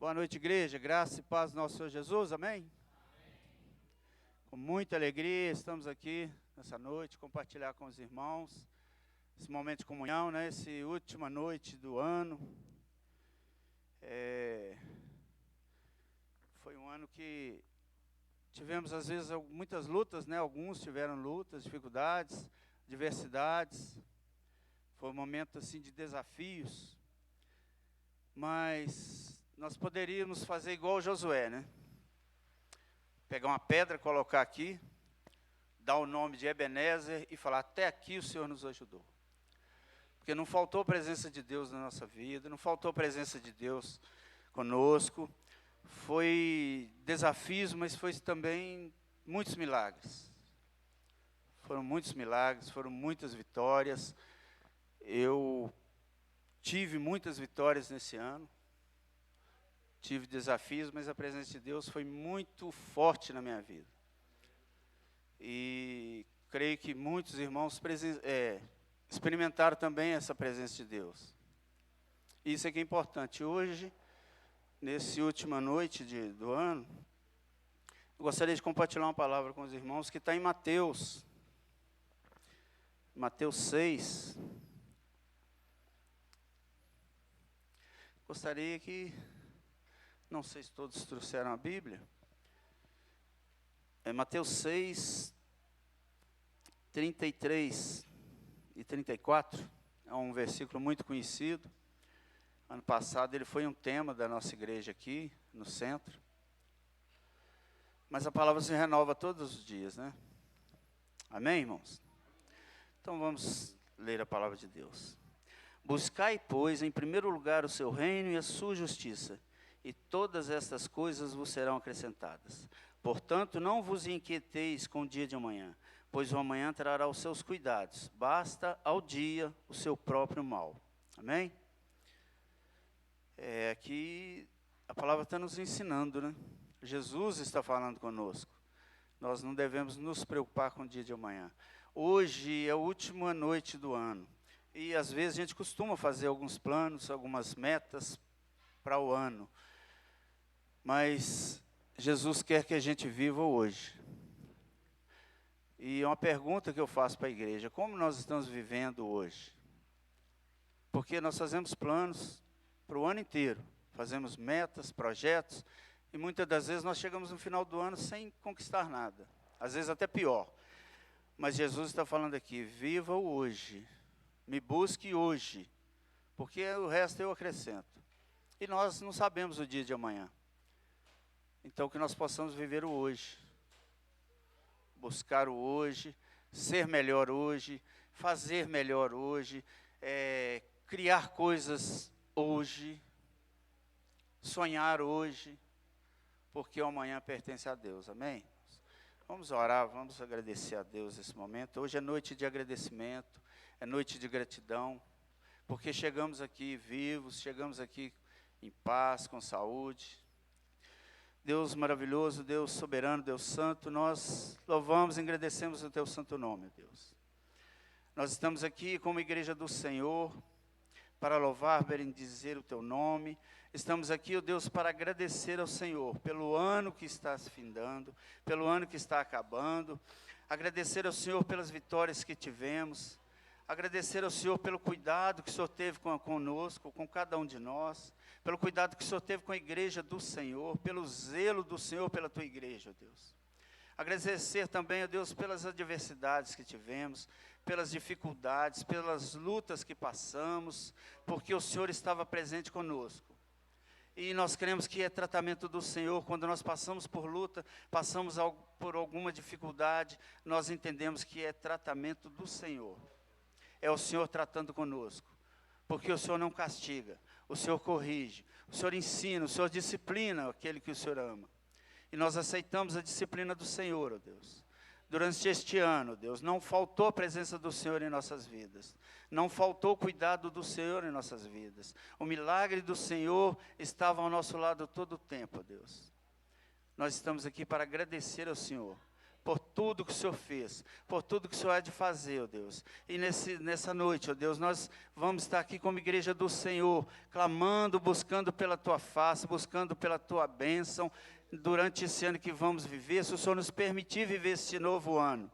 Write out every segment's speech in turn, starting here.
Boa noite, igreja. Graça e paz do nosso Senhor Jesus. Amém? Com muita alegria, estamos aqui nessa noite, compartilhar com os irmãos esse momento de comunhão, né? Essa última noite do ano. Foi um ano que tivemos, às vezes, muitas lutas, né? Alguns tiveram lutas, dificuldades, diversidades. Foi um momento, assim, de desafios. Mas nós poderíamos fazer igual Josué, né? Pegar uma pedra, colocar aqui, dar o nome de Ebenezer e falar, até aqui o Senhor nos ajudou. Porque não faltou a presença de Deus na nossa vida, não faltou a presença de Deus conosco. Foi desafios, mas foi também muitos milagres. Foram muitos milagres, foram muitas vitórias. Eu tive muitas vitórias nesse ano. Tive desafios, mas a presença de Deus foi muito forte na minha vida. E creio que muitos irmãos experimentaram também essa presença de Deus. Isso é que é importante. Hoje, nessa última noite do ano, eu gostaria de compartilhar uma palavra com os irmãos que está em Mateus. Mateus 6. Gostaria que... Não sei se todos trouxeram a Bíblia. É Mateus 6, 33 e 34. É um versículo muito conhecido. Ano passado ele foi um tema da nossa igreja aqui, no centro. Mas a palavra se renova todos os dias, né? Amém, irmãos? Então vamos ler a palavra de Deus. Buscai, pois, em primeiro lugar o seu reino e a sua justiça, e todas estas coisas vos serão acrescentadas. Portanto, não vos inquieteis com o dia de amanhã, pois o amanhã trará os seus cuidados. Basta ao dia o seu próprio mal. Amém? Aqui a palavra está nos ensinando, né? Jesus está falando conosco. Nós não devemos nos preocupar com o dia de amanhã. Hoje é a última noite do ano. E às vezes a gente costuma fazer alguns planos, algumas metas para o ano. Mas Jesus quer que a gente viva hoje. E uma pergunta que eu faço para a igreja, como nós estamos vivendo hoje? Porque nós fazemos planos para o ano inteiro, fazemos metas, projetos, e muitas das vezes nós chegamos no final do ano sem conquistar nada, às vezes até pior. Mas Jesus está falando aqui, viva o hoje, me busque hoje, porque o resto eu acrescento. E nós não sabemos o dia de amanhã. Então, que nós possamos viver o hoje, buscar o hoje, ser melhor hoje, fazer melhor hoje, criar coisas hoje, sonhar hoje, porque o amanhã pertence a Deus, amém? Vamos orar, vamos agradecer a Deus nesse momento. Hoje é noite de agradecimento, é noite de gratidão, porque chegamos aqui vivos, chegamos aqui em paz, com saúde. Deus maravilhoso, Deus soberano, Deus santo, nós louvamos e agradecemos o teu santo nome, Deus. Nós estamos aqui como igreja do Senhor, para louvar, bendizer o teu nome. Estamos aqui, ó Deus, para agradecer ao Senhor pelo ano que está se findando, pelo ano que está acabando. Agradecer ao Senhor pelas vitórias que tivemos. Agradecer ao Senhor pelo cuidado que o Senhor teve conosco, com cada um de nós. Pelo cuidado que o Senhor teve com a igreja do Senhor, pelo zelo do Senhor pela tua igreja, ó Deus. Agradecer também, ó Deus, pelas adversidades que tivemos, pelas dificuldades, pelas lutas que passamos, porque o Senhor estava presente conosco. E nós cremos que é tratamento do Senhor, quando nós passamos por luta, passamos por alguma dificuldade, nós entendemos que é tratamento do Senhor. É o Senhor tratando conosco, porque o Senhor não castiga, o Senhor corrige, o Senhor ensina, o Senhor disciplina aquele que o Senhor ama. E nós aceitamos a disciplina do Senhor, ó Deus. Durante este ano, Deus, não faltou a presença do Senhor em nossas vidas. Não faltou o cuidado do Senhor em nossas vidas. O milagre do Senhor estava ao nosso lado todo o tempo, ó Deus. Nós estamos aqui para agradecer ao Senhor por tudo que o Senhor fez, por tudo que o Senhor há de fazer, ó Deus. E nessa noite, ó Deus, nós vamos estar aqui como igreja do Senhor, clamando, buscando pela Tua face, buscando pela Tua bênção, durante esse ano que vamos viver, se o Senhor nos permitir viver esse novo ano.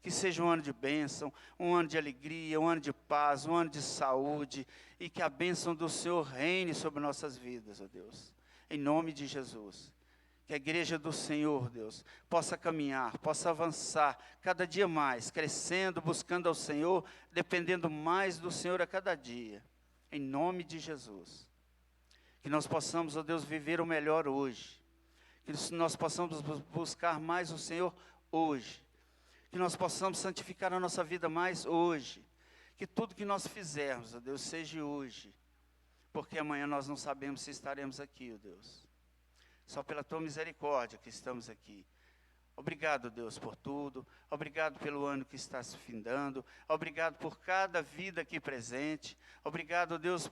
Que seja um ano de bênção, um ano de alegria, um ano de paz, um ano de saúde, e que a bênção do Senhor reine sobre nossas vidas, ó Deus. Em nome de Jesus. Que a igreja do Senhor, Deus, possa caminhar, possa avançar cada dia mais, crescendo, buscando ao Senhor, dependendo mais do Senhor a cada dia. Em nome de Jesus. Que nós possamos, ó Deus, viver o melhor hoje. Que nós possamos buscar mais o Senhor hoje. Que nós possamos santificar a nossa vida mais hoje. Que tudo que nós fizermos, ó Deus, seja hoje. Porque amanhã nós não sabemos se estaremos aqui, ó Deus. Só pela Tua misericórdia que estamos aqui. Obrigado, Deus, por tudo. Obrigado pelo ano que está se findando. Obrigado por cada vida aqui presente. Obrigado, Deus,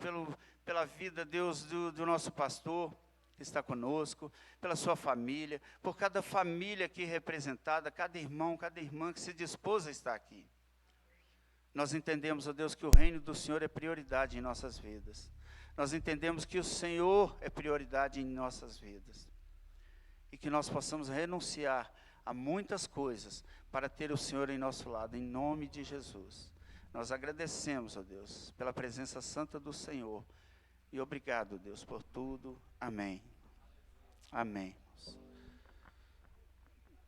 pela vida, Deus, do nosso pastor que está conosco, pela sua família, por cada família aqui representada, cada irmão, cada irmã que se dispôs a estar aqui. Nós entendemos, ó Deus, que o reino do Senhor é prioridade em nossas vidas. Nós entendemos que o Senhor é prioridade em nossas vidas. E que nós possamos renunciar a muitas coisas para ter o Senhor em nosso lado, em nome de Jesus. Nós agradecemos, ó Deus, pela presença santa do Senhor. E obrigado, Deus, por tudo. Amém. Amém.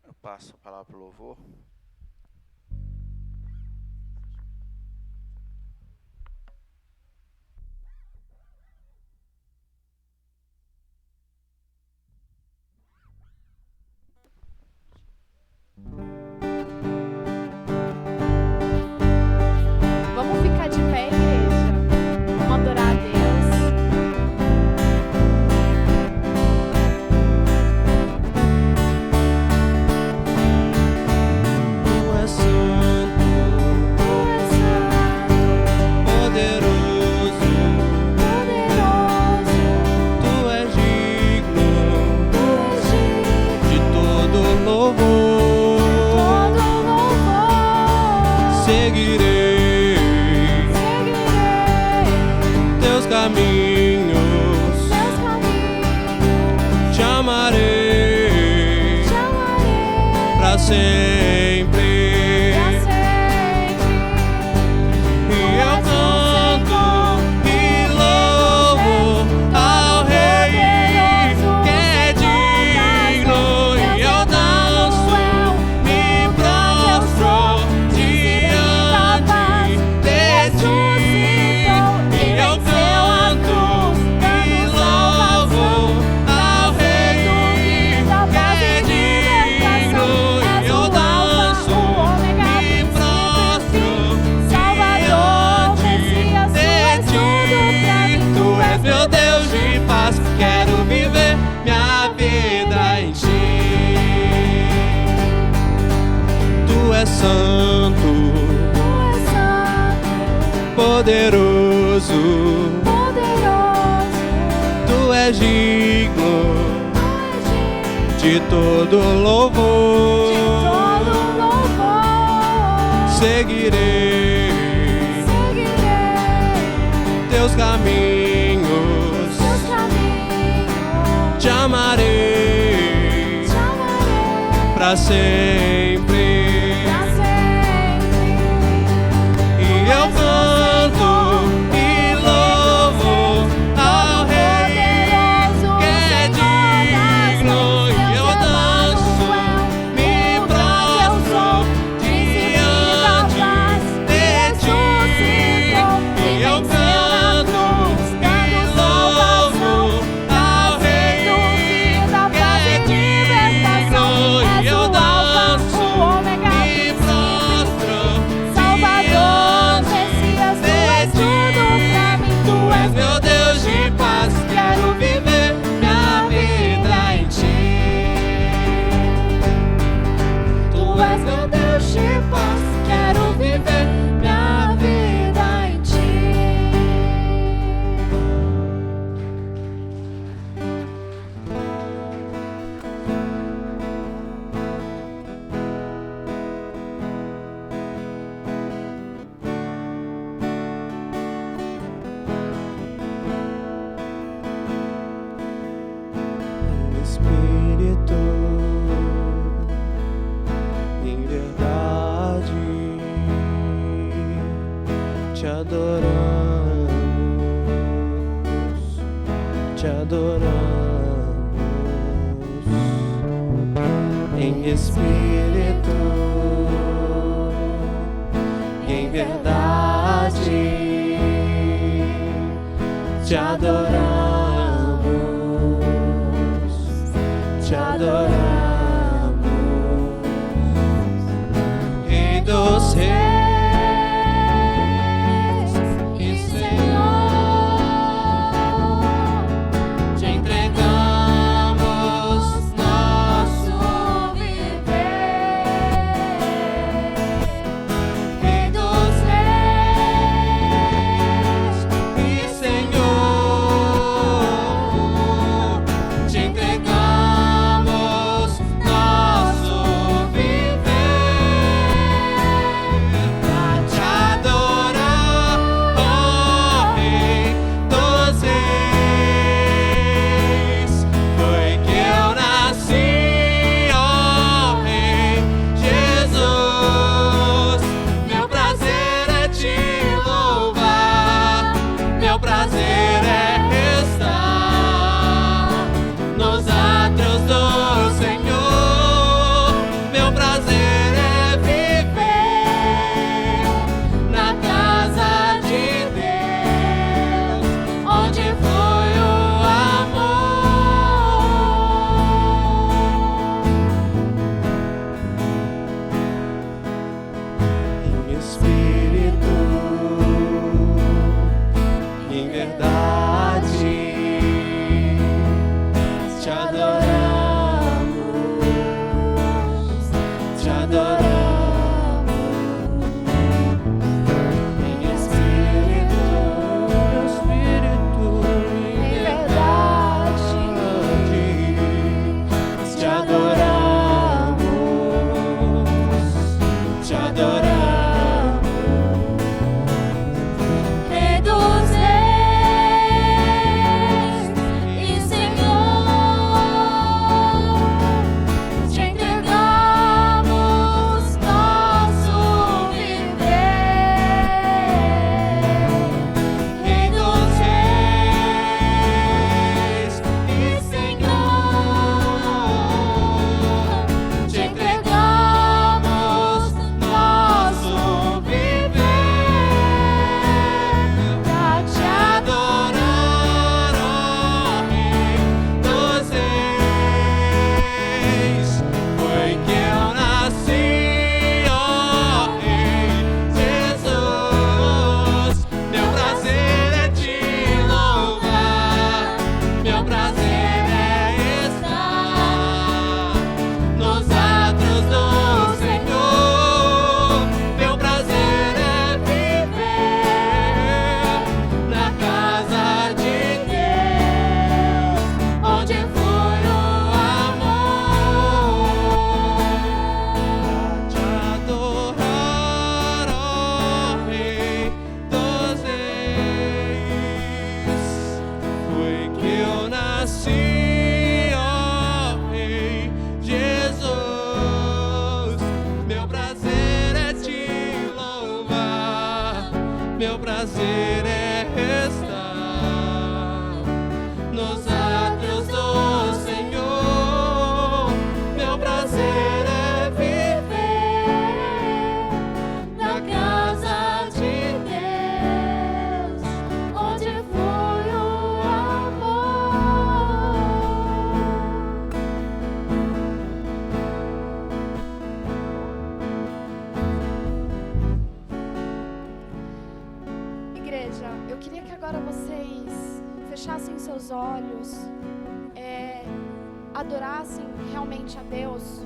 Eu passo a palavra para o louvor. Vamos ficar de pé, igreja. Vamos adorar a Deus. Poderoso, Tu és digno de todo louvor. Seguirei Teus caminhos, Te amarei pra sempre. E eu canto e louvo ao Rei que é digno, e eu danço, me prostro diante de Ti. E eu canto e louvo ao Rei que é digno, e eu danço. espírito, em verdade, te adoramos, te adoramos, em espírito, em verdade, te adoramos, te adoramos, Rei dos reis e Senhor, te entregamos nosso viver, Rei dos reis e Senhor, te entregamos nosso viver pra te adorar, ó Rei dos reis. Foi que eu nasci, ó Rei Jesus. Meu prazer é te louvar, meu prazer é estar nos átrios do Senhor. Meu prazer é viver na casa de Deus, onde foi o amor. Em espírito, em verdade, te adoramos, te adoramos. Em espírito, em verdade, te adoramos, te adoramos. Rei dos reis e Senhor, te entregamos nosso viver, Rei dos reis e Senhor, te entregamos nosso viver pra te adorar, ó Rei dos reis. Foi que eu nasci, ó Rei Jesus. Meu prazer é te louvar, meu prazer é estar nos átrios do Senhor. Meu prazer é viver na casa de Deus, onde foi o amor. Pra te adorar, ó Rei dos reis. Foi que eu nasci, ó Rei Jesus. Meu prazer é te louvar, meu prazer é estar nos átrios do Senhor. Meu prazer é viver na casa de Deus, onde foi o amor. Igreja, eu queria que agora vocês fechassem seus olhos, adorassem realmente a Deus,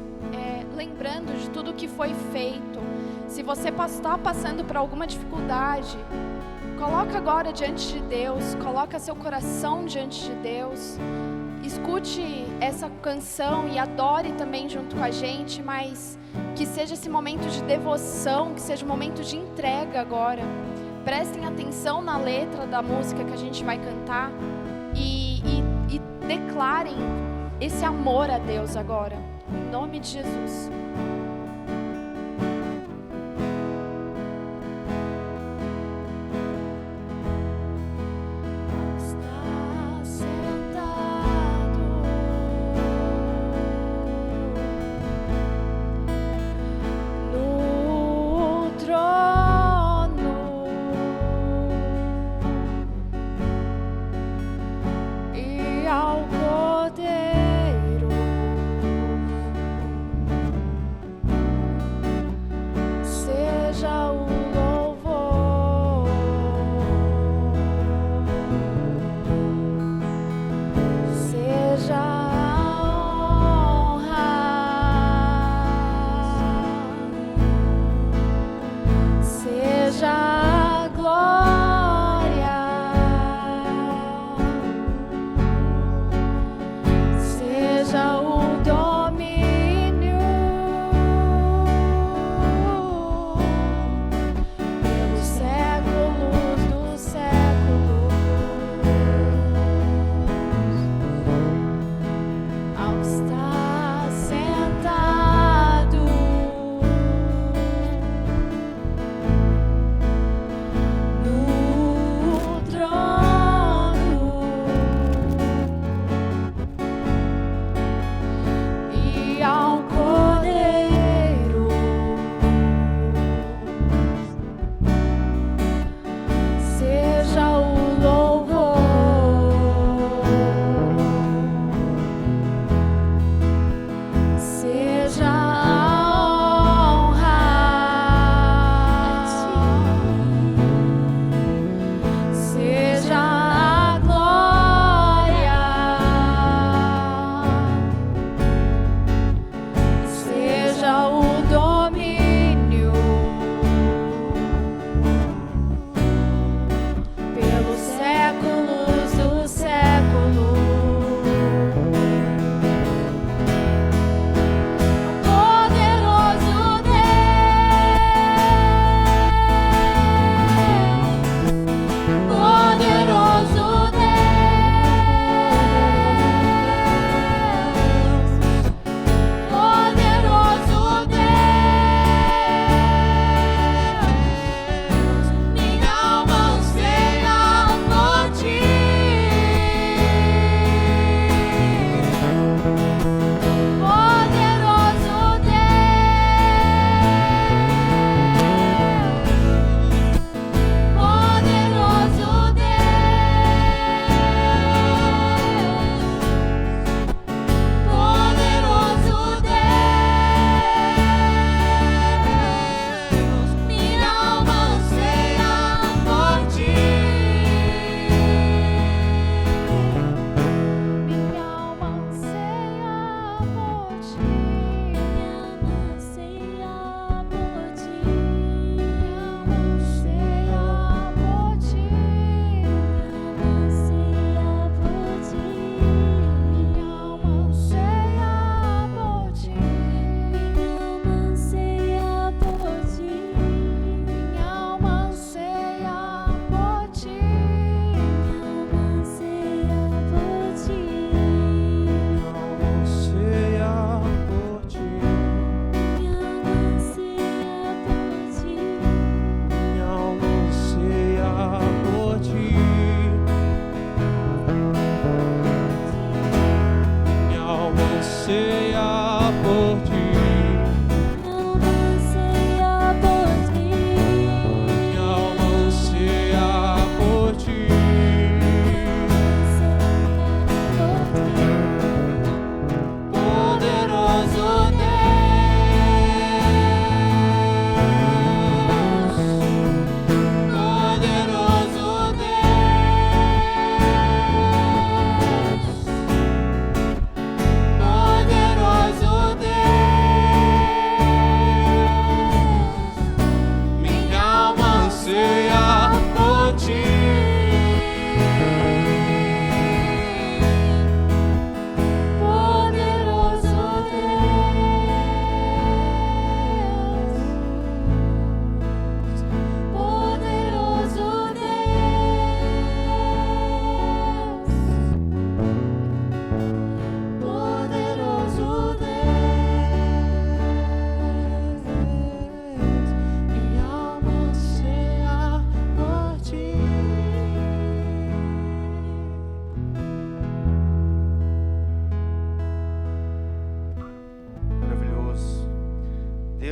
lembrando de tudo que foi feito. Se você está passando por alguma dificuldade, coloca agora diante de Deus, coloca seu coração diante de Deus, escute essa canção e adore também junto com a gente, mas que seja esse momento de devoção, que seja um momento de entrega agora. Prestem atenção na letra da música que a gente vai cantar e declarem esse amor a Deus agora, em nome de Jesus. Está sentado no trono e ao Cordeiro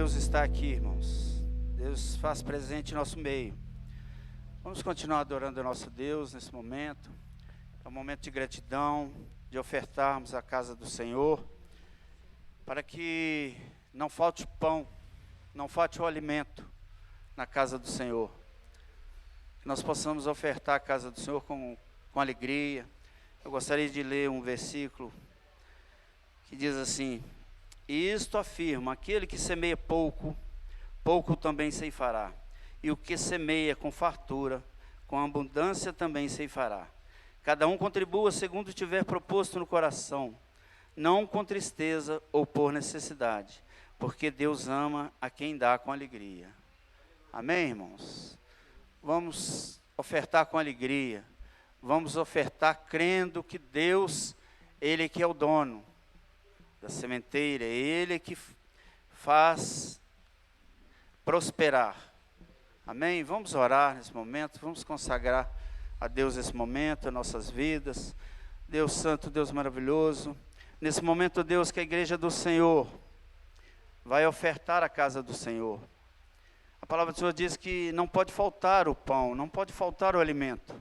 Deus está aqui, irmãos. Deus faz presente em nosso meio. Vamos continuar adorando o nosso Deus nesse momento. É um momento de gratidão, de ofertarmos a casa do Senhor, para que não falte o pão, não falte o alimento na casa do Senhor. Que nós possamos ofertar a casa do Senhor com alegria. Eu gostaria de ler um versículo que diz assim: e isto afirma, aquele que semeia pouco, pouco também ceifará. E o que semeia com fartura, com abundância também ceifará. Cada um contribua segundo tiver proposto no coração, não com tristeza ou por necessidade, porque Deus ama a quem dá com alegria. Amém, irmãos? Vamos ofertar com alegria. Vamos ofertar crendo que Deus, Ele que é o dono da sementeira, é Ele que faz prosperar. Amém? Vamos orar nesse momento, vamos consagrar a Deus esse momento, as nossas vidas. Deus Santo, Deus maravilhoso, nesse momento, Deus, que a igreja do Senhor vai ofertar a casa do Senhor. A palavra do Senhor diz que não pode faltar o pão, não pode faltar o alimento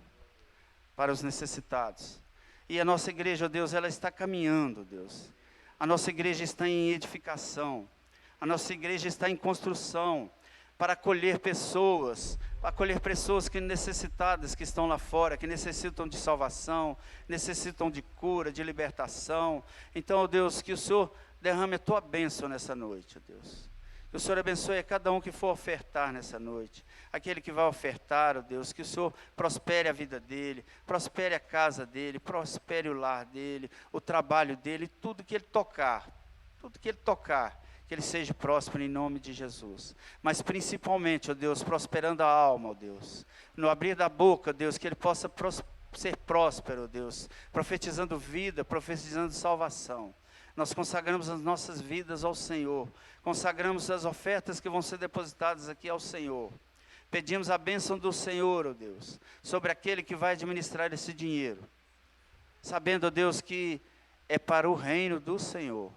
para os necessitados. E a nossa igreja, Deus, ela está caminhando, Deus. A nossa igreja está em edificação, a nossa igreja está em construção, para acolher pessoas que necessitadas, que estão lá fora, que necessitam de salvação, necessitam de cura, de libertação. Então, ó Deus, que o Senhor derrame a tua bênção nessa noite, ó Deus. Que o Senhor abençoe a cada um que for ofertar nessa noite. Aquele que vai ofertar, ó Deus, que o Senhor prospere a vida dele, prospere a casa dele, prospere o lar dele, o trabalho dele, tudo que ele tocar, que ele seja próspero em nome de Jesus. Mas principalmente, ó Deus, prosperando a alma, ó Deus. No abrir da boca, ó Deus, que ele possa ser próspero, ó Deus. Profetizando vida, profetizando salvação. Nós consagramos as nossas vidas ao Senhor. Consagramos as ofertas que vão ser depositadas aqui ao Senhor. Pedimos a bênção do Senhor, ó Deus, sobre aquele que vai administrar esse dinheiro. Sabendo, ó Deus, que é para o reino do Senhor.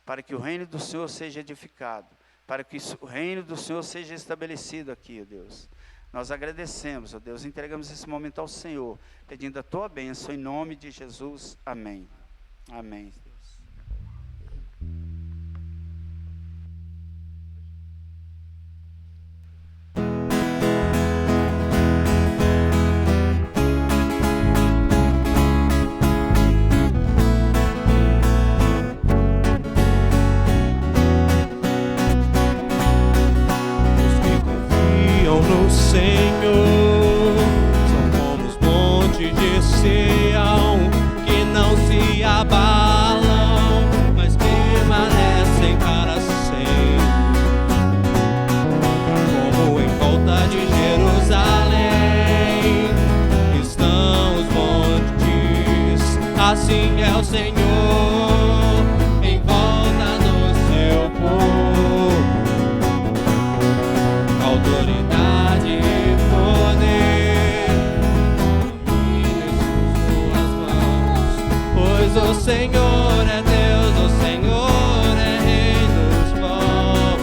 Para que o reino do Senhor seja edificado, para que o reino do Senhor seja estabelecido aqui, ó Deus. Nós agradecemos, ó Deus, entregamos esse momento ao Senhor, pedindo a tua bênção em nome de Jesus. Amém. Amém. Senhor, são como os montes de Sião, que não se abalam, mas permanecem para sempre. Como em volta de Jerusalém estão os montes, assim é o Senhor em volta do seu povo. Autoridade e poder em suas mãos, pois o Senhor é Deus, o Senhor é Rei dos povos.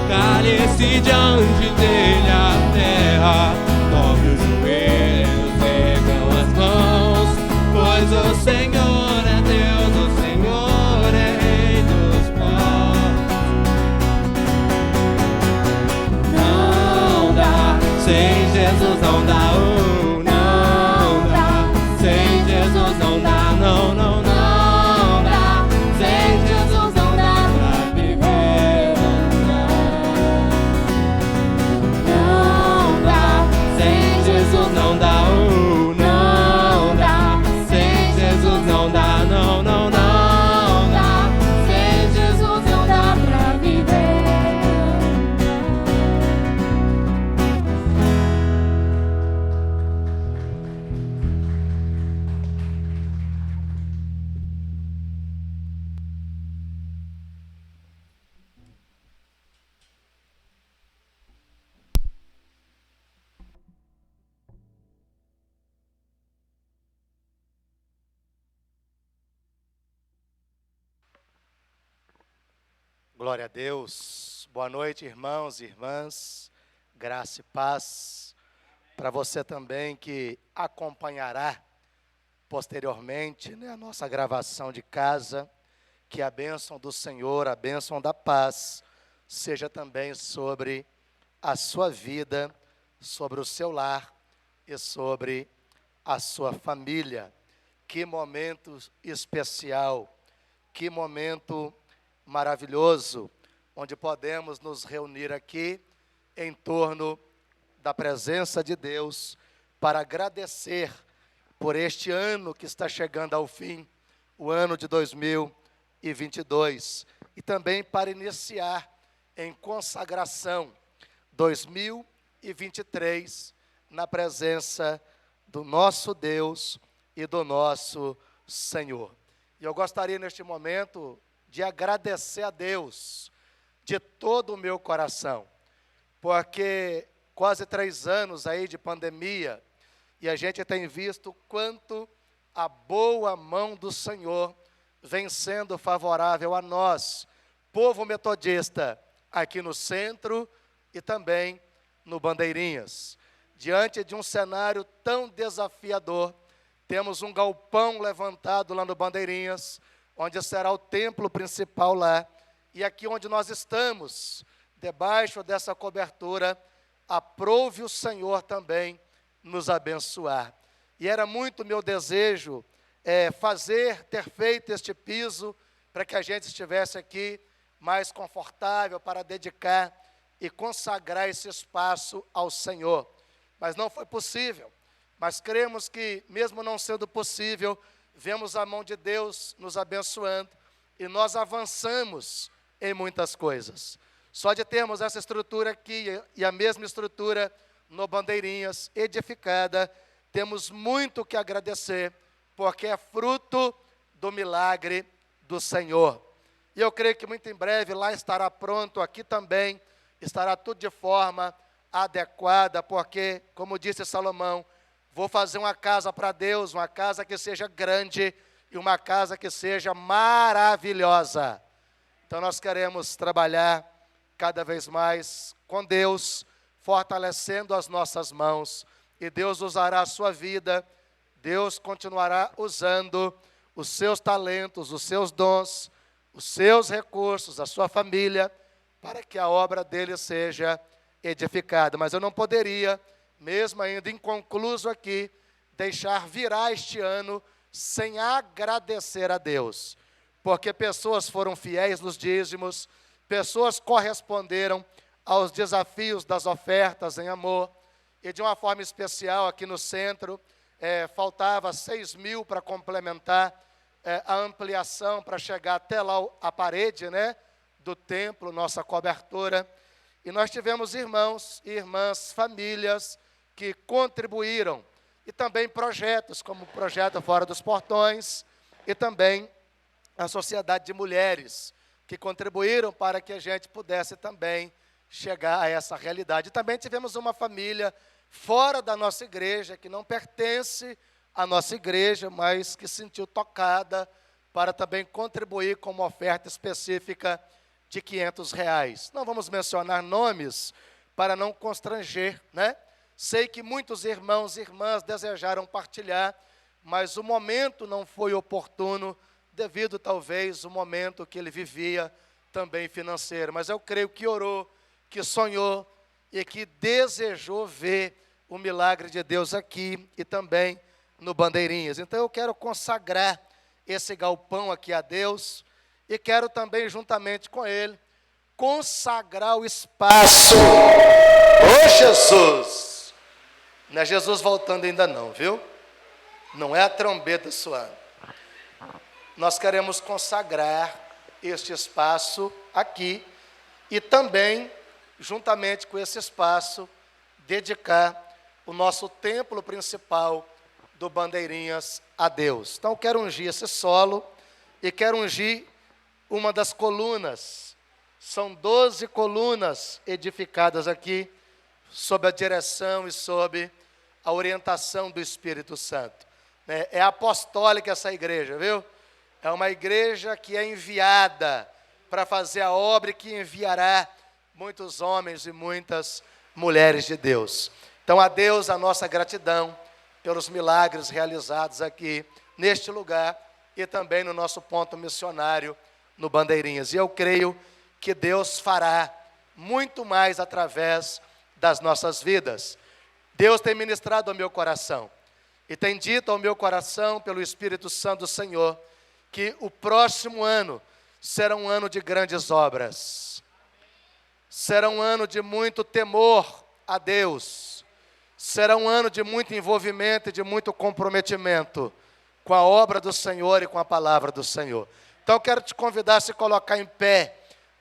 Cale-se diante dele a terra, dobre os joelhos, ergam as mãos, pois o Senhor é Deus, o Senhor é Rei dos povos. Sem Jesus não dá, não dá. Sem Jesus não dá, não dá. Sem Jesus não dá pra viver, não dá. Sem Jesus não dá, não dá. Sem Jesus Glória a Deus. Boa noite, irmãos e irmãs. Graça e paz para você também que acompanhará posteriormente, a nossa gravação de casa. Que a bênção do Senhor, a bênção da paz, seja também sobre a sua vida, sobre o seu lar e sobre a sua família. Que momento especial, que momento maravilhoso, onde podemos nos reunir aqui em torno da presença de Deus para agradecer por este ano que está chegando ao fim, o ano de 2022, e também para iniciar em consagração 2023 na presença do nosso Deus e do nosso Senhor. E eu gostaria neste momento de agradecer a Deus de todo o meu coração, porque quase 3 anos aí de pandemia, e a gente tem visto quanto a boa mão do Senhor vem sendo favorável a nós, povo metodista, aqui no centro e também no Bandeirinhas. Diante de um cenário tão desafiador, temos um galpão levantado lá no Bandeirinhas, onde será o templo principal lá, e aqui onde nós estamos, debaixo dessa cobertura, aprove o Senhor também nos abençoar. E era muito meu desejo ter feito este piso, para que a gente estivesse aqui mais confortável para dedicar e consagrar esse espaço ao Senhor. Mas não foi possível. Mas cremos que, mesmo não sendo possível, vemos a mão de Deus nos abençoando e nós avançamos em muitas coisas. Só de termos essa estrutura aqui e a mesma estrutura no Bandeirinhas, edificada, temos muito que agradecer, porque é fruto do milagre do Senhor. E eu creio que muito em breve lá estará pronto, aqui também estará tudo de forma adequada, porque, como disse Salomão, vou fazer uma casa para Deus, uma casa que seja grande e uma casa que seja maravilhosa. Então nós queremos trabalhar cada vez mais com Deus, fortalecendo as nossas mãos, e Deus usará a sua vida, Deus continuará usando os seus talentos, os seus dons, os seus recursos, a sua família, para que a obra dele seja edificada. Mas eu não poderia, mesmo ainda inconcluso aqui, deixar virar este ano sem agradecer a Deus, porque pessoas foram fiéis nos dízimos, pessoas corresponderam aos desafios das ofertas em amor, e de uma forma especial aqui no centro, faltava 6.000 para complementar a ampliação, para chegar até lá a parede, do templo, nossa cobertura, e nós tivemos irmãos e irmãs, famílias, que contribuíram, e também projetos, como o projeto Fora dos Portões, e também a Sociedade de Mulheres, que contribuíram para que a gente pudesse também chegar a essa realidade. E também tivemos uma família fora da nossa igreja, que não pertence à nossa igreja, mas que se sentiu tocada para também contribuir com uma oferta específica de R$500. Não vamos mencionar nomes para não constranger, Sei que muitos irmãos e irmãs desejaram partilhar, mas o momento não foi oportuno, devido talvez ao momento que ele vivia também financeiro. Mas eu creio que orou, que sonhou e que desejou ver o milagre de Deus aqui e também no Bandeirinhas. Então eu quero consagrar esse galpão aqui a Deus e quero também, juntamente com ele, consagrar o espaço. Ô Jesus! Não é Jesus voltando ainda não, viu? Não é a trombeta soando. Nós queremos consagrar este espaço aqui e também, juntamente com esse espaço, dedicar o nosso templo principal do Bandeirinhas a Deus. Então, eu quero ungir esse solo e quero ungir uma das colunas. São 12 colunas edificadas aqui, sob a direção e sob a orientação do Espírito Santo. É apostólica essa igreja, viu? É uma igreja que é enviada para fazer a obra e que enviará muitos homens e muitas mulheres de Deus. Então, a Deus a nossa gratidão pelos milagres realizados aqui neste lugar e também no nosso ponto missionário no Bandeirinhas. E eu creio que Deus fará muito mais através das nossas vidas. Deus tem ministrado ao meu coração e tem dito ao meu coração, pelo Espírito Santo do Senhor, que o próximo ano será um ano de grandes obras. Será um ano de muito temor a Deus. Será um ano de muito envolvimento e de muito comprometimento com a obra do Senhor e com a palavra do Senhor. Então, eu quero te convidar a se colocar em pé,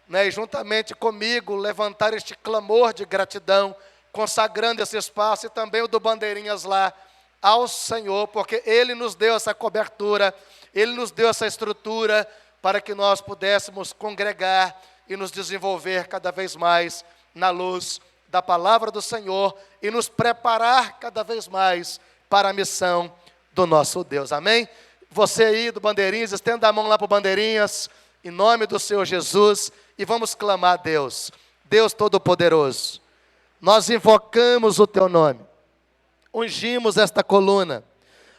né, e juntamente comigo levantar este clamor de gratidão, consagrando esse espaço e também o do Bandeirinhas lá ao Senhor, porque Ele nos deu essa cobertura, Ele nos deu essa estrutura para que nós pudéssemos congregar e nos desenvolver cada vez mais na luz da palavra do Senhor e nos preparar cada vez mais para a missão do nosso Deus. Amém? Você aí do Bandeirinhas, estenda a mão lá para o Bandeirinhas, em nome do Senhor Jesus, e vamos clamar a Deus. Deus Todo-Poderoso, nós invocamos o Teu nome, ungimos esta coluna,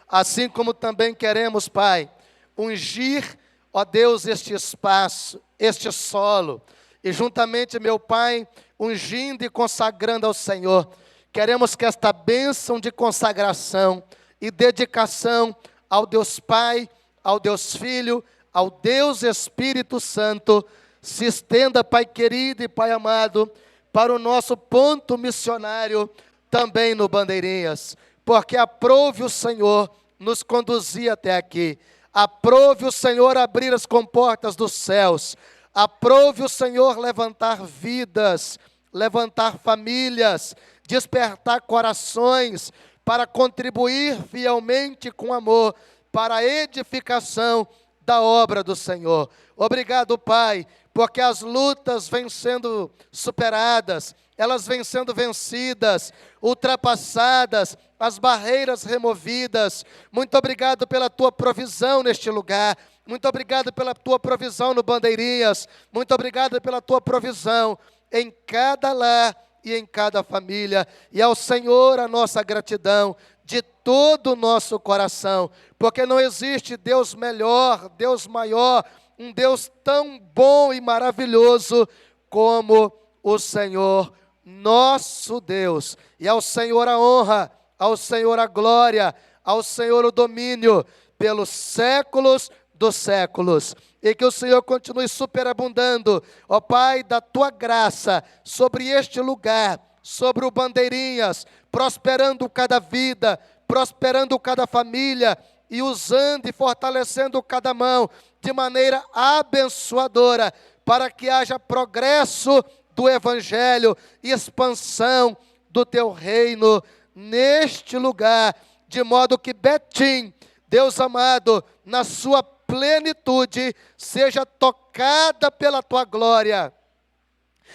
assim como também queremos, Pai, ungir, ó Deus, este espaço, este solo, e juntamente, meu Pai, ungindo e consagrando ao Senhor, queremos que esta bênção de consagração e dedicação ao Deus Pai, ao Deus Filho, ao Deus Espírito Santo, se estenda, Pai querido e Pai amado, para o nosso ponto missionário, também no Bandeirinhas, porque aprove o Senhor nos conduzir até aqui, aprove o Senhor abrir as comportas dos céus, aprove o Senhor levantar vidas, levantar famílias, despertar corações, para contribuir fielmente com amor, para a edificação da obra do Senhor. Obrigado, Pai, porque as lutas vêm sendo superadas, elas vêm sendo vencidas, ultrapassadas, as barreiras removidas. Muito obrigado pela Tua provisão neste lugar, muito obrigado pela Tua provisão no Bandeirinhas, muito obrigado pela Tua provisão em cada lar e em cada família, e ao Senhor a nossa gratidão de todo o nosso coração, porque não existe Deus melhor, Deus maior, um Deus tão bom e maravilhoso como o Senhor, nosso Deus. E ao Senhor a honra, ao Senhor a glória, ao Senhor o domínio, pelos séculos dos séculos. E que o Senhor continue superabundando, ó Pai, da Tua graça sobre este lugar, sobre o Bandeirinhas, prosperando cada vida, prosperando cada família, e usando e fortalecendo cada mão de maneira abençoadora, para que haja progresso do Evangelho e expansão do Teu reino neste lugar, de modo que Betim, Deus amado, na sua plenitude, seja tocada pela Tua glória,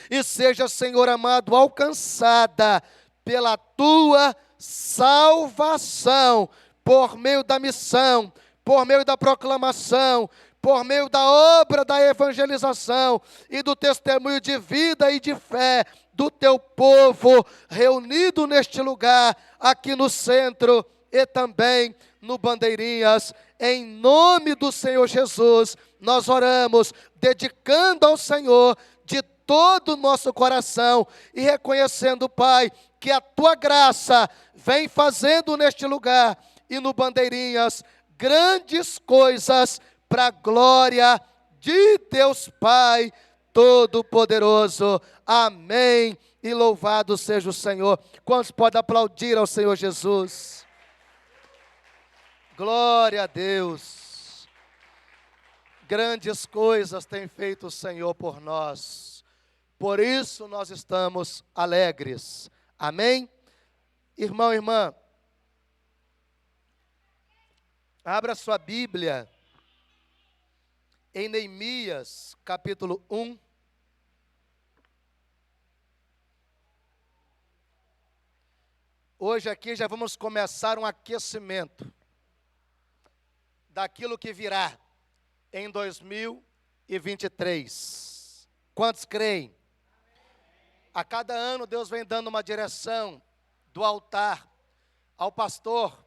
e seja, Senhor amado, alcançada pela Tua salvação, por meio da missão, por meio da proclamação, por meio da obra da evangelização e do testemunho de vida e de fé do Teu povo reunido neste lugar, aqui no centro e também no Bandeirinhas. Em nome do Senhor Jesus, nós oramos, dedicando ao Senhor de todo o nosso coração e reconhecendo, Pai, que a Tua graça vem fazendo neste lugar e no Bandeirinhas grandes coisas para a glória de Deus Pai Todo-Poderoso. Amém. E louvado seja o Senhor. Quantos podem aplaudir ao Senhor Jesus? Glória a Deus. Grandes coisas tem feito o Senhor por nós. Por isso nós estamos alegres. Amém? Irmão, irmã, abra sua Bíblia em Neemias, capítulo 1. Hoje aqui já vamos começar um aquecimento daquilo que virá em 2023. Quantos creem? A cada ano Deus vem dando uma direção do altar ao pastor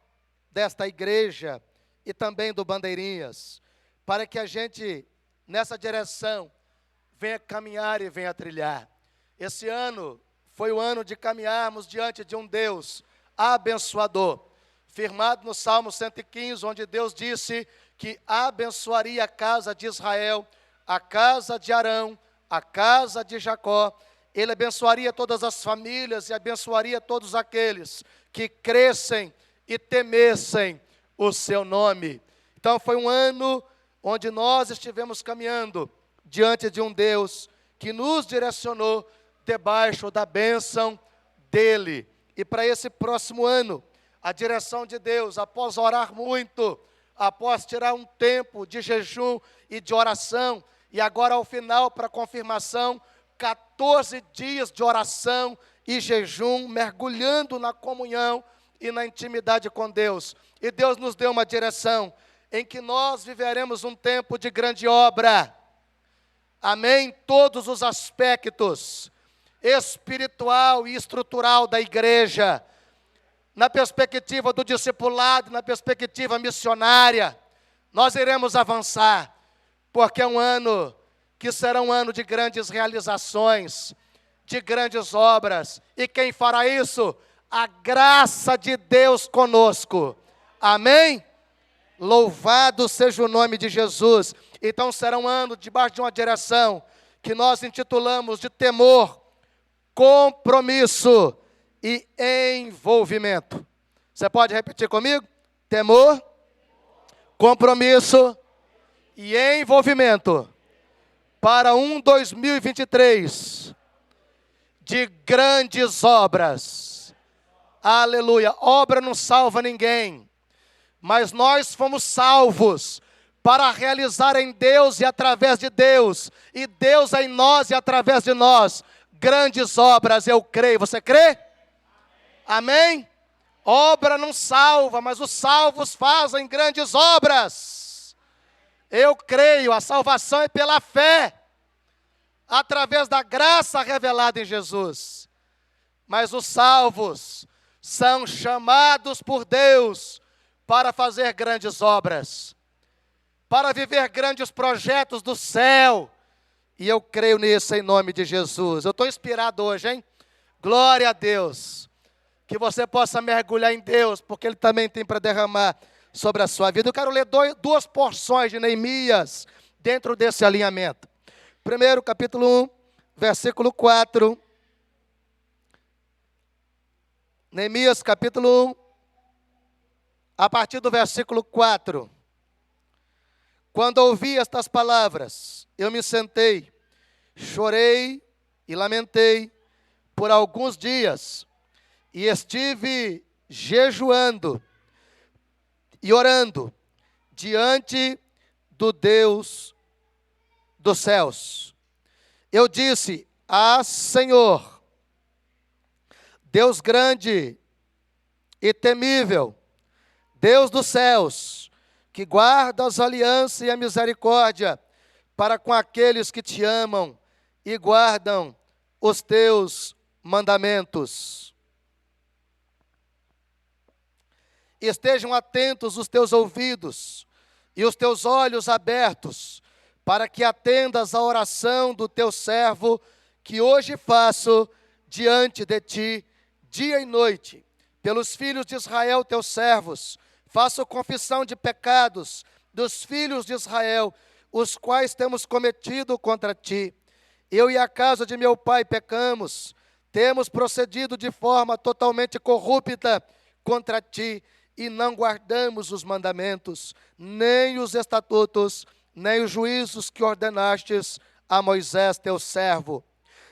desta igreja e também do Bandeirinhas, para que a gente, nessa direção, venha caminhar e venha trilhar. Esse ano foi o ano de caminharmos diante de um Deus abençoador, firmado no Salmo 115, onde Deus disse que abençoaria a casa de Israel, a casa de Arão, a casa de Jacó. Ele abençoaria todas as famílias e abençoaria todos aqueles que crescem e temessem o seu nome. Então foi um ano onde nós estivemos caminhando diante de um Deus que nos direcionou debaixo da bênção dele. E para esse próximo ano, a direção de Deus, após orar muito, após tirar um tempo de jejum e de oração, e agora ao final, para confirmação, 14 dias de oração e jejum, mergulhando na comunhão e na intimidade com Deus. E Deus nos deu uma direção em que nós viveremos um tempo de grande obra. Amém? Em todos os aspectos, espiritual e estrutural da igreja, na perspectiva do discipulado, na perspectiva missionária, nós iremos avançar, porque é um ano que será um ano de grandes realizações, de grandes obras. E quem fará isso? A graça de Deus conosco. Amém? Louvado seja o nome de Jesus. Então será um ano debaixo de uma direção que nós intitulamos de temor, compromisso e envolvimento. Você pode repetir comigo? Temor, compromisso e envolvimento para 2023 de grandes obras. Aleluia. Obra não salva ninguém, mas nós fomos salvos para realizar em Deus e através de Deus, e Deus em nós e através de nós, grandes obras, eu creio. Você crê? Amém? Obra não salva, mas os salvos fazem grandes obras. Eu creio, a salvação é pela fé, através da graça revelada em Jesus. Mas os salvos são chamados por Deus para fazer grandes obras, para viver grandes projetos do céu. E eu creio nisso em nome de Jesus. Eu estou inspirado hoje, hein? Glória a Deus. Que você possa mergulhar em Deus, porque Ele também tem para derramar sobre a sua vida. Eu quero ler duas porções de Neemias dentro desse alinhamento. Primeiro, capítulo 1, versículo 4. Neemias, capítulo 1, a partir do versículo 4. Quando ouvi estas palavras, eu me sentei, chorei e lamentei por alguns dias, e estive jejuando e orando diante do Deus dos céus. Eu disse: Ah, Senhor, Deus grande e temível, Deus dos céus, que guarda as alianças e a misericórdia para com aqueles que te amam e guardam os teus mandamentos. Estejam atentos os teus ouvidos e os teus olhos abertos, para que atendas à oração do teu servo, que hoje faço diante de ti, dia e noite, pelos filhos de Israel, teus servos. Faço confissão de pecados dos filhos de Israel, os quais temos cometido contra ti. Eu e a casa de meu pai pecamos, temos procedido de forma totalmente corrupta contra ti, e não guardamos os mandamentos, nem os estatutos, nem os juízos que ordenastes a Moisés, teu servo.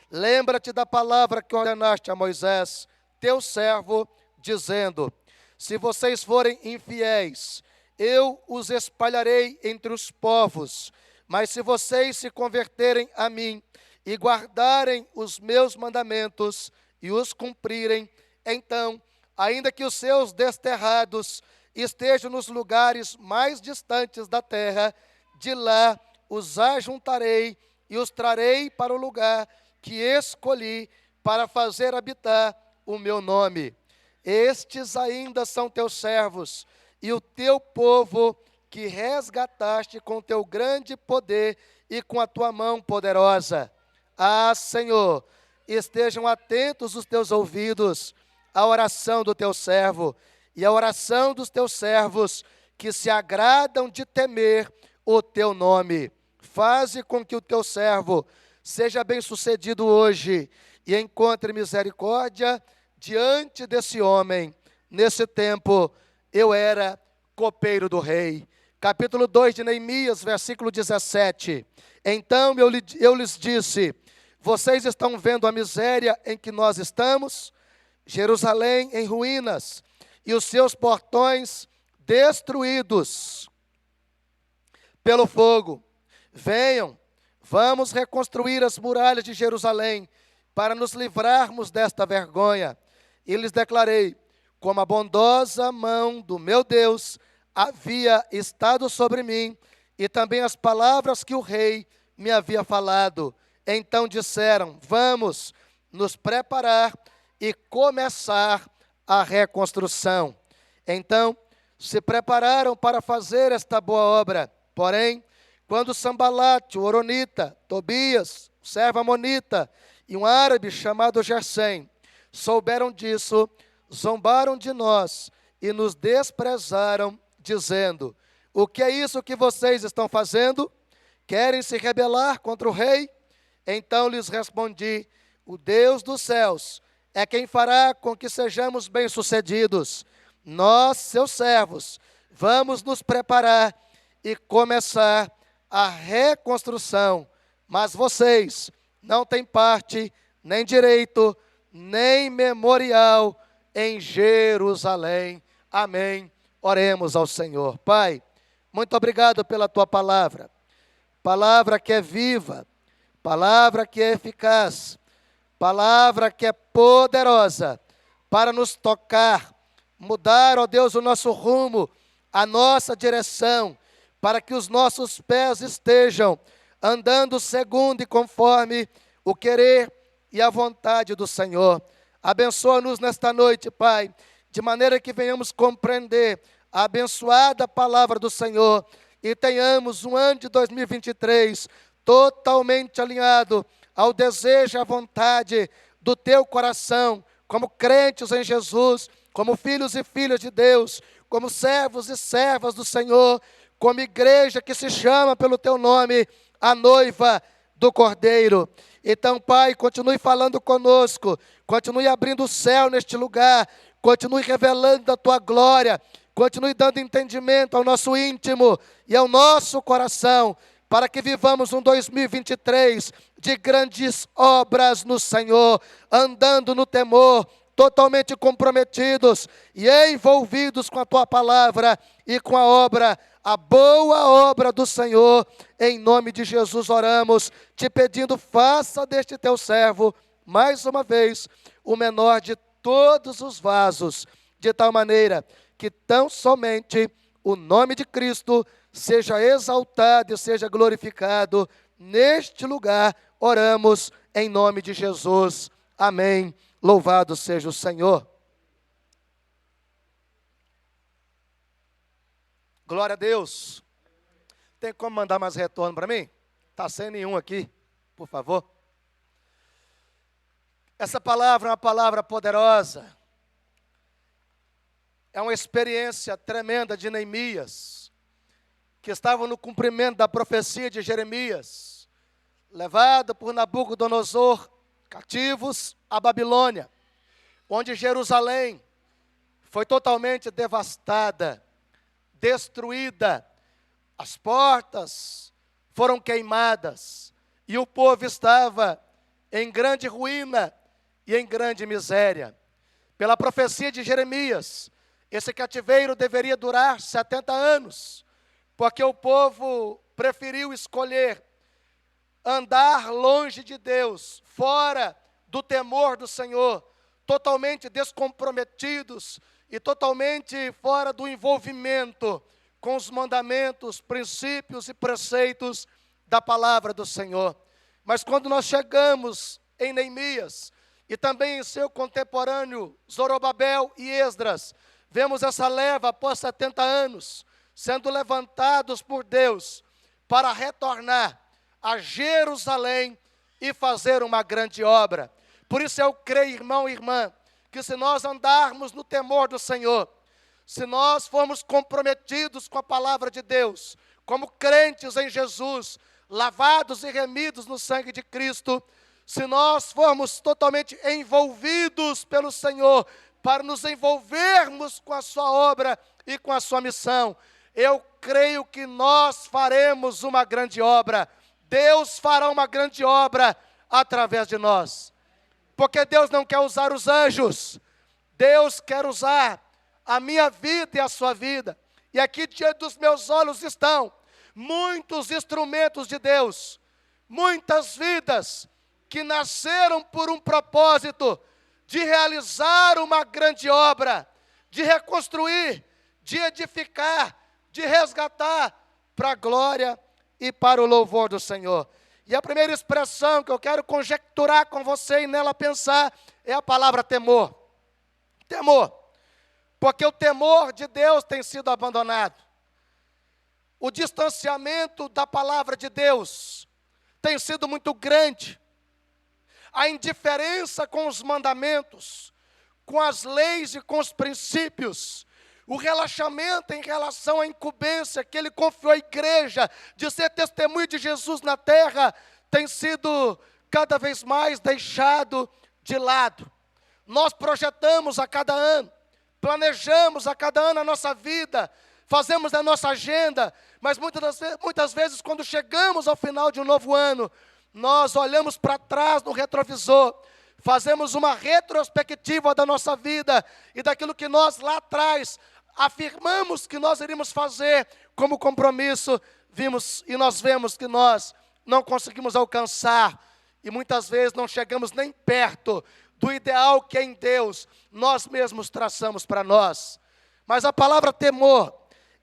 Lembra-te da palavra que ordenaste a Moisés, teu servo, dizendo: se vocês forem infiéis, eu os espalharei entre os povos. Mas se vocês se converterem a mim e guardarem os meus mandamentos e os cumprirem, então, ainda que os seus desterrados estejam nos lugares mais distantes da terra, de lá os ajuntarei e os trarei para o lugar que escolhi para fazer habitar o meu nome. Estes ainda são teus servos e o teu povo que resgataste com teu grande poder e com a tua mão poderosa. Ah, Senhor, estejam atentos os teus ouvidos à oração do teu servo e à oração dos teus servos que se agradam de temer o teu nome. Faze com que o teu servo seja bem-sucedido hoje e encontre misericórdia diante desse homem. Nesse tempo, eu era copeiro do rei. Capítulo 2 de Neemias, versículo 17. Então eu lhes disse: vocês estão vendo a miséria em que nós estamos? Jerusalém em ruínas e os seus portões destruídos pelo fogo. Venham, vamos reconstruir as muralhas de Jerusalém para nos livrarmos desta vergonha. E lhes declarei: como a bondosa mão do meu Deus havia estado sobre mim, e também as palavras que o rei me havia falado. Então disseram: vamos nos preparar e começar a reconstrução. Então se prepararam para fazer esta boa obra. Porém, quando Sambalate, o horonita, Tobias, o servo amonita, e um árabe chamado Gesem souberam disso, zombaram de nós e nos desprezaram, dizendo: o que é isso que vocês estão fazendo? Querem se rebelar contra o rei? Então lhes respondi: o Deus dos céus é quem fará com que sejamos bem-sucedidos. Nós, seus servos, vamos nos preparar e começar a reconstrução. Mas vocês não têm parte, nem direito, nem memorial em Jerusalém. Amém. Oremos ao Senhor. Pai, muito obrigado pela tua palavra. Palavra que é viva, palavra que é eficaz, palavra que é poderosa para nos tocar, mudar, ó Deus, o nosso rumo, a nossa direção, para que os nossos pés estejam andando segundo e conforme o querer e a vontade do Senhor. Abençoa-nos nesta noite, Pai, de maneira que venhamos compreender a abençoada palavra do Senhor e tenhamos um ano de 2023 totalmente alinhado ao desejo e à vontade do teu coração, como crentes em Jesus, como filhos e filhas de Deus, como servos e servas do Senhor, como igreja que se chama pelo teu nome, a noiva do Cordeiro. Então, Pai, continue falando conosco, continue abrindo o céu neste lugar, continue revelando a tua glória, continue dando entendimento ao nosso íntimo e ao nosso coração, para que vivamos um 2023 de grandes obras no Senhor, andando no temor, totalmente comprometidos e envolvidos com a tua palavra e com a obra, a boa obra do Senhor. Em nome de Jesus oramos, te pedindo: faça deste teu servo, mais uma vez, o menor de todos os vasos, de tal maneira que tão somente o nome de Cristo seja exaltado e seja glorificado neste lugar. Oramos em nome de Jesus. Amém. Louvado seja o Senhor. Glória a Deus. Tem como mandar mais retorno para mim? Está sem nenhum aqui, por favor. Essa palavra é uma palavra poderosa. É uma experiência tremenda de Neemias, que estava no cumprimento da profecia de Jeremias, levado por Nabucodonosor, cativos à Babilônia, onde Jerusalém foi totalmente devastada, destruída, as portas foram queimadas, e o povo estava em grande ruína e em grande miséria. Pela profecia de Jeremias, esse cativeiro deveria durar 70 anos, porque o povo preferiu escolher andar longe de Deus, fora do temor do Senhor, totalmente descomprometidos e totalmente fora do envolvimento com os mandamentos, princípios e preceitos da palavra do Senhor. Mas quando nós chegamos em Neemias, e também em seu contemporâneo Zorobabel e Esdras, vemos essa leva após 70 anos, sendo levantados por Deus para retornar a Jerusalém e fazer uma grande obra. Por isso eu creio, irmão e irmã, que se nós andarmos no temor do Senhor, se nós formos comprometidos com a palavra de Deus, como crentes em Jesus, lavados e remidos no sangue de Cristo, se nós formos totalmente envolvidos pelo Senhor, para nos envolvermos com a sua obra e com a sua missão, eu creio que nós faremos uma grande obra. Deus fará uma grande obra através de nós. Porque Deus não quer usar os anjos, Deus quer usar a minha vida e a sua vida. E aqui diante dos meus olhos estão muitos instrumentos de Deus, muitas vidas que nasceram por um propósito de realizar uma grande obra, de reconstruir, de edificar, de resgatar para a glória e para o louvor do Senhor. E a primeira expressão que eu quero conjecturar com você e nela pensar é a palavra temor. Temor. Porque o temor de Deus tem sido abandonado. O distanciamento da palavra de Deus tem sido muito grande. A indiferença com os mandamentos, com as leis e com os princípios, o relaxamento em relação à incumbência que ele confiou à igreja de ser testemunho de Jesus na terra, tem sido cada vez mais deixado de lado. Nós projetamos a cada ano, planejamos a cada ano a nossa vida, fazemos a nossa agenda, mas muitas vezes quando chegamos ao final de um novo ano, nós olhamos para trás no retrovisor, fazemos uma retrospectiva da nossa vida e daquilo que nós lá atrás afirmamos que nós iríamos fazer como compromisso, nós vemos que nós não conseguimos alcançar e muitas vezes não chegamos nem perto do ideal que em Deus nós mesmos traçamos para nós. Mas a palavra temor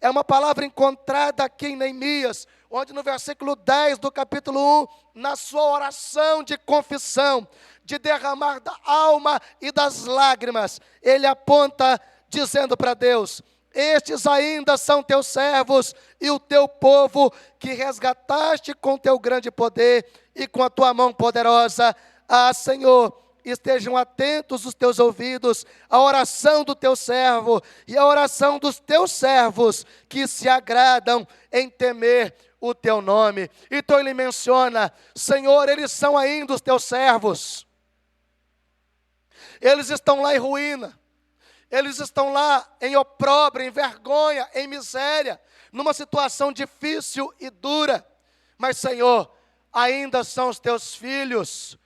é uma palavra encontrada aqui em Neemias, onde no versículo 10 do capítulo 1, na sua oração de confissão, de derramar da alma e das lágrimas, ele aponta dizendo para Deus: estes ainda são teus servos e o teu povo, que resgataste com teu grande poder e com a tua mão poderosa. Ah, Senhor, estejam atentos os teus ouvidos à oração do teu servo e à oração dos teus servos, que se agradam em temer o teu nome. Então ele menciona: Senhor, eles são ainda os teus servos. Eles estão lá em ruína. Eles estão lá em opróbrio, em vergonha, em miséria, numa situação difícil e dura. Mas, Senhor, ainda são os teus filhos,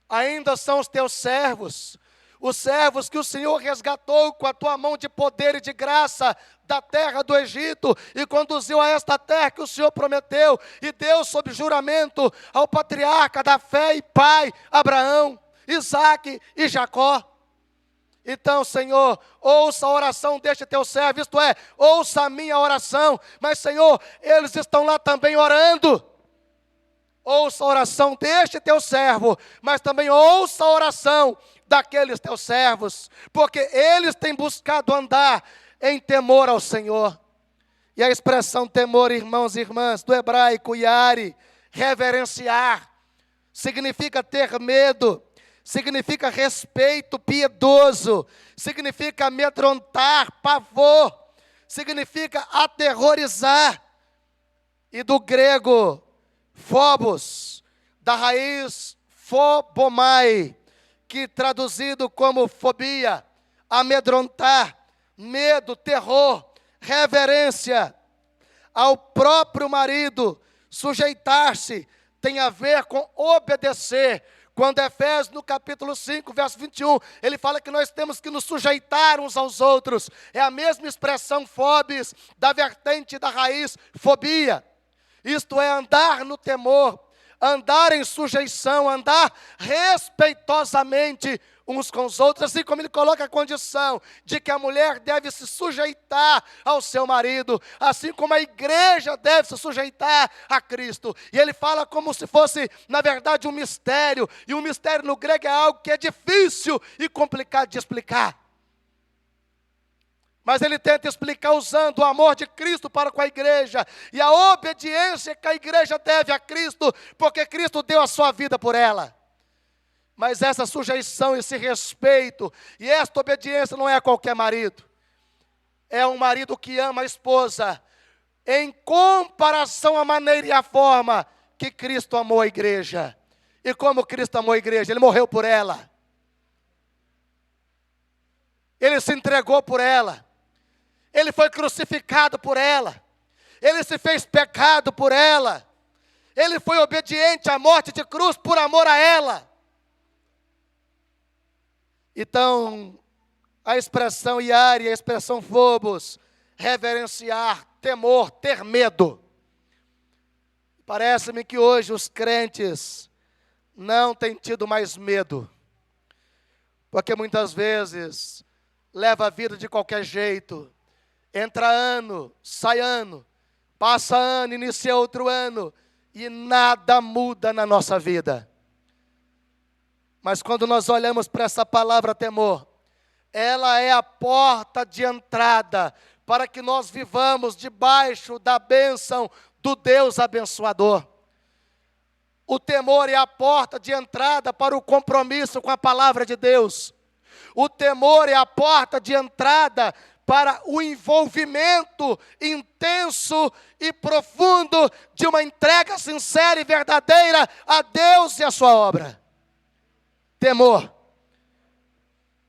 ainda são os teus servos, os servos que o Senhor resgatou com a tua mão de poder e de graça da terra do Egito e conduziu a esta terra que o Senhor prometeu e deu sob juramento ao patriarca da fé e pai Abraão, Isaque e Jacó. Então, Senhor, ouça a oração deste teu servo, isto é, ouça a minha oração. Mas, Senhor, eles estão lá também orando. Ouça a oração deste teu servo, mas também ouça a oração daqueles teus servos, porque eles têm buscado andar em temor ao Senhor. E a expressão temor, irmãos e irmãs, do hebraico yari, reverenciar, significa ter medo, significa respeito piedoso, significa amedrontar, pavor, significa aterrorizar. E do grego phobos, da raiz phobomai, que traduzido como fobia, amedrontar, medo, terror, reverência ao próprio marido, sujeitar-se, tem a ver com obedecer. Quando Efésios, no capítulo 5, verso 21, ele fala que nós temos que nos sujeitar uns aos outros. É a mesma expressão phobis, da vertente da raiz fobia. Isto é andar no temor, andar em sujeição, andar respeitosamente uns com os outros, assim como ele coloca a condição de que a mulher deve se sujeitar ao seu marido, assim como a igreja deve se sujeitar a Cristo. E ele fala como se fosse, na verdade, um mistério, e um mistério no grego é algo que é difícil e complicado de explicar. Mas ele tenta explicar usando o amor de Cristo para com a igreja, e a obediência que a igreja deve a Cristo, porque Cristo deu a sua vida por ela. Mas essa sujeição, esse respeito e esta obediência não é a qualquer marido. É um marido que ama a esposa em comparação à maneira e à forma que Cristo amou a igreja. E como Cristo amou a igreja? Ele morreu por ela. Ele se entregou por ela. Ele foi crucificado por ela. Ele se fez pecado por ela. Ele foi obediente à morte de cruz por amor a ela. Então, a expressão iar e a expressão phobos, reverenciar, temor, ter medo. Parece-me que hoje os crentes não têm tido mais medo, porque muitas vezes leva a vida de qualquer jeito. Entra ano, sai ano, passa ano, inicia outro ano, e nada muda na nossa vida. Mas quando nós olhamos para essa palavra temor, ela é a porta de entrada para que nós vivamos debaixo da bênção do Deus abençoador. O temor é a porta de entrada para o compromisso com a palavra de Deus. O temor é a porta de entrada para o envolvimento intenso e profundo de uma entrega sincera e verdadeira a Deus e a sua obra. Temor.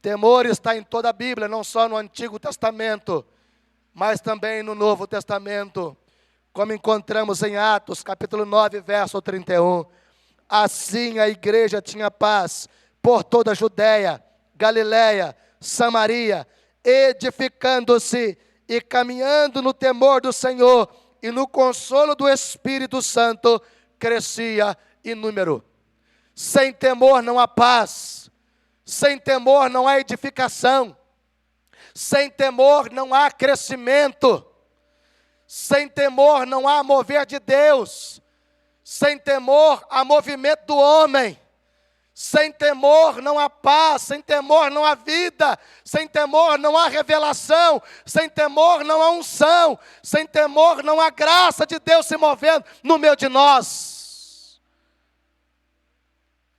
Temor está em toda a Bíblia, não só no Antigo Testamento, mas também no Novo Testamento, como encontramos em Atos, capítulo 9, verso 31. Assim a igreja tinha paz por toda a Judéia, Galiléia, Samaria, edificando-se e caminhando no temor do Senhor e no consolo do Espírito Santo, crescia em número. Sem temor não há paz, sem temor não há edificação, sem temor não há crescimento, sem temor não há mover de Deus, sem temor há movimento do homem, sem temor não há paz, sem temor não há vida, sem temor não há revelação, sem temor não há unção, sem temor não há graça de Deus se movendo no meio de nós.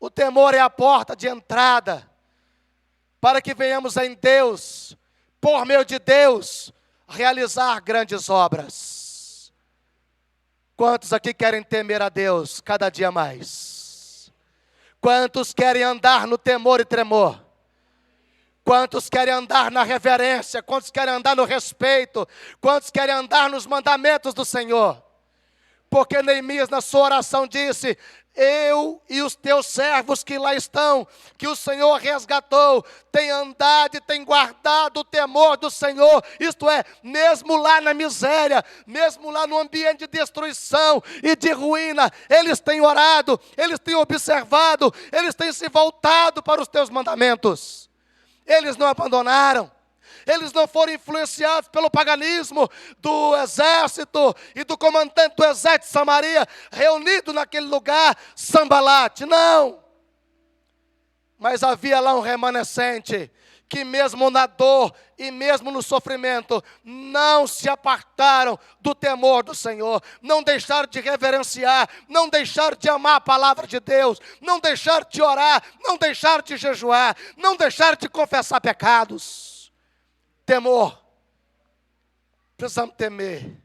O temor é a porta de entrada para que venhamos em Deus, por meio de Deus, realizar grandes obras. Quantos aqui querem temer a Deus cada dia mais? Quantos querem andar no temor e tremor? Quantos querem andar na reverência? Quantos querem andar no respeito? Quantos querem andar nos mandamentos do Senhor? Porque Neemias na sua oração disse: eu e os teus servos que lá estão, que o Senhor resgatou, tem andado e tem guardado o temor do Senhor. Isto é, mesmo lá na miséria, mesmo lá no ambiente de destruição e de ruína, eles têm orado, eles têm observado, eles têm se voltado para os teus mandamentos. Eles não abandonaram. Eles não foram influenciados pelo paganismo do exército e do comandante do exército de Samaria, reunido naquele lugar, Sambalate, não. Mas havia lá um remanescente, que mesmo na dor e mesmo no sofrimento, não se apartaram do temor do Senhor, não deixaram de reverenciar, não deixaram de amar a palavra de Deus, não deixaram de orar, não deixaram de jejuar, não deixaram de confessar pecados. Temor. Precisamos temer.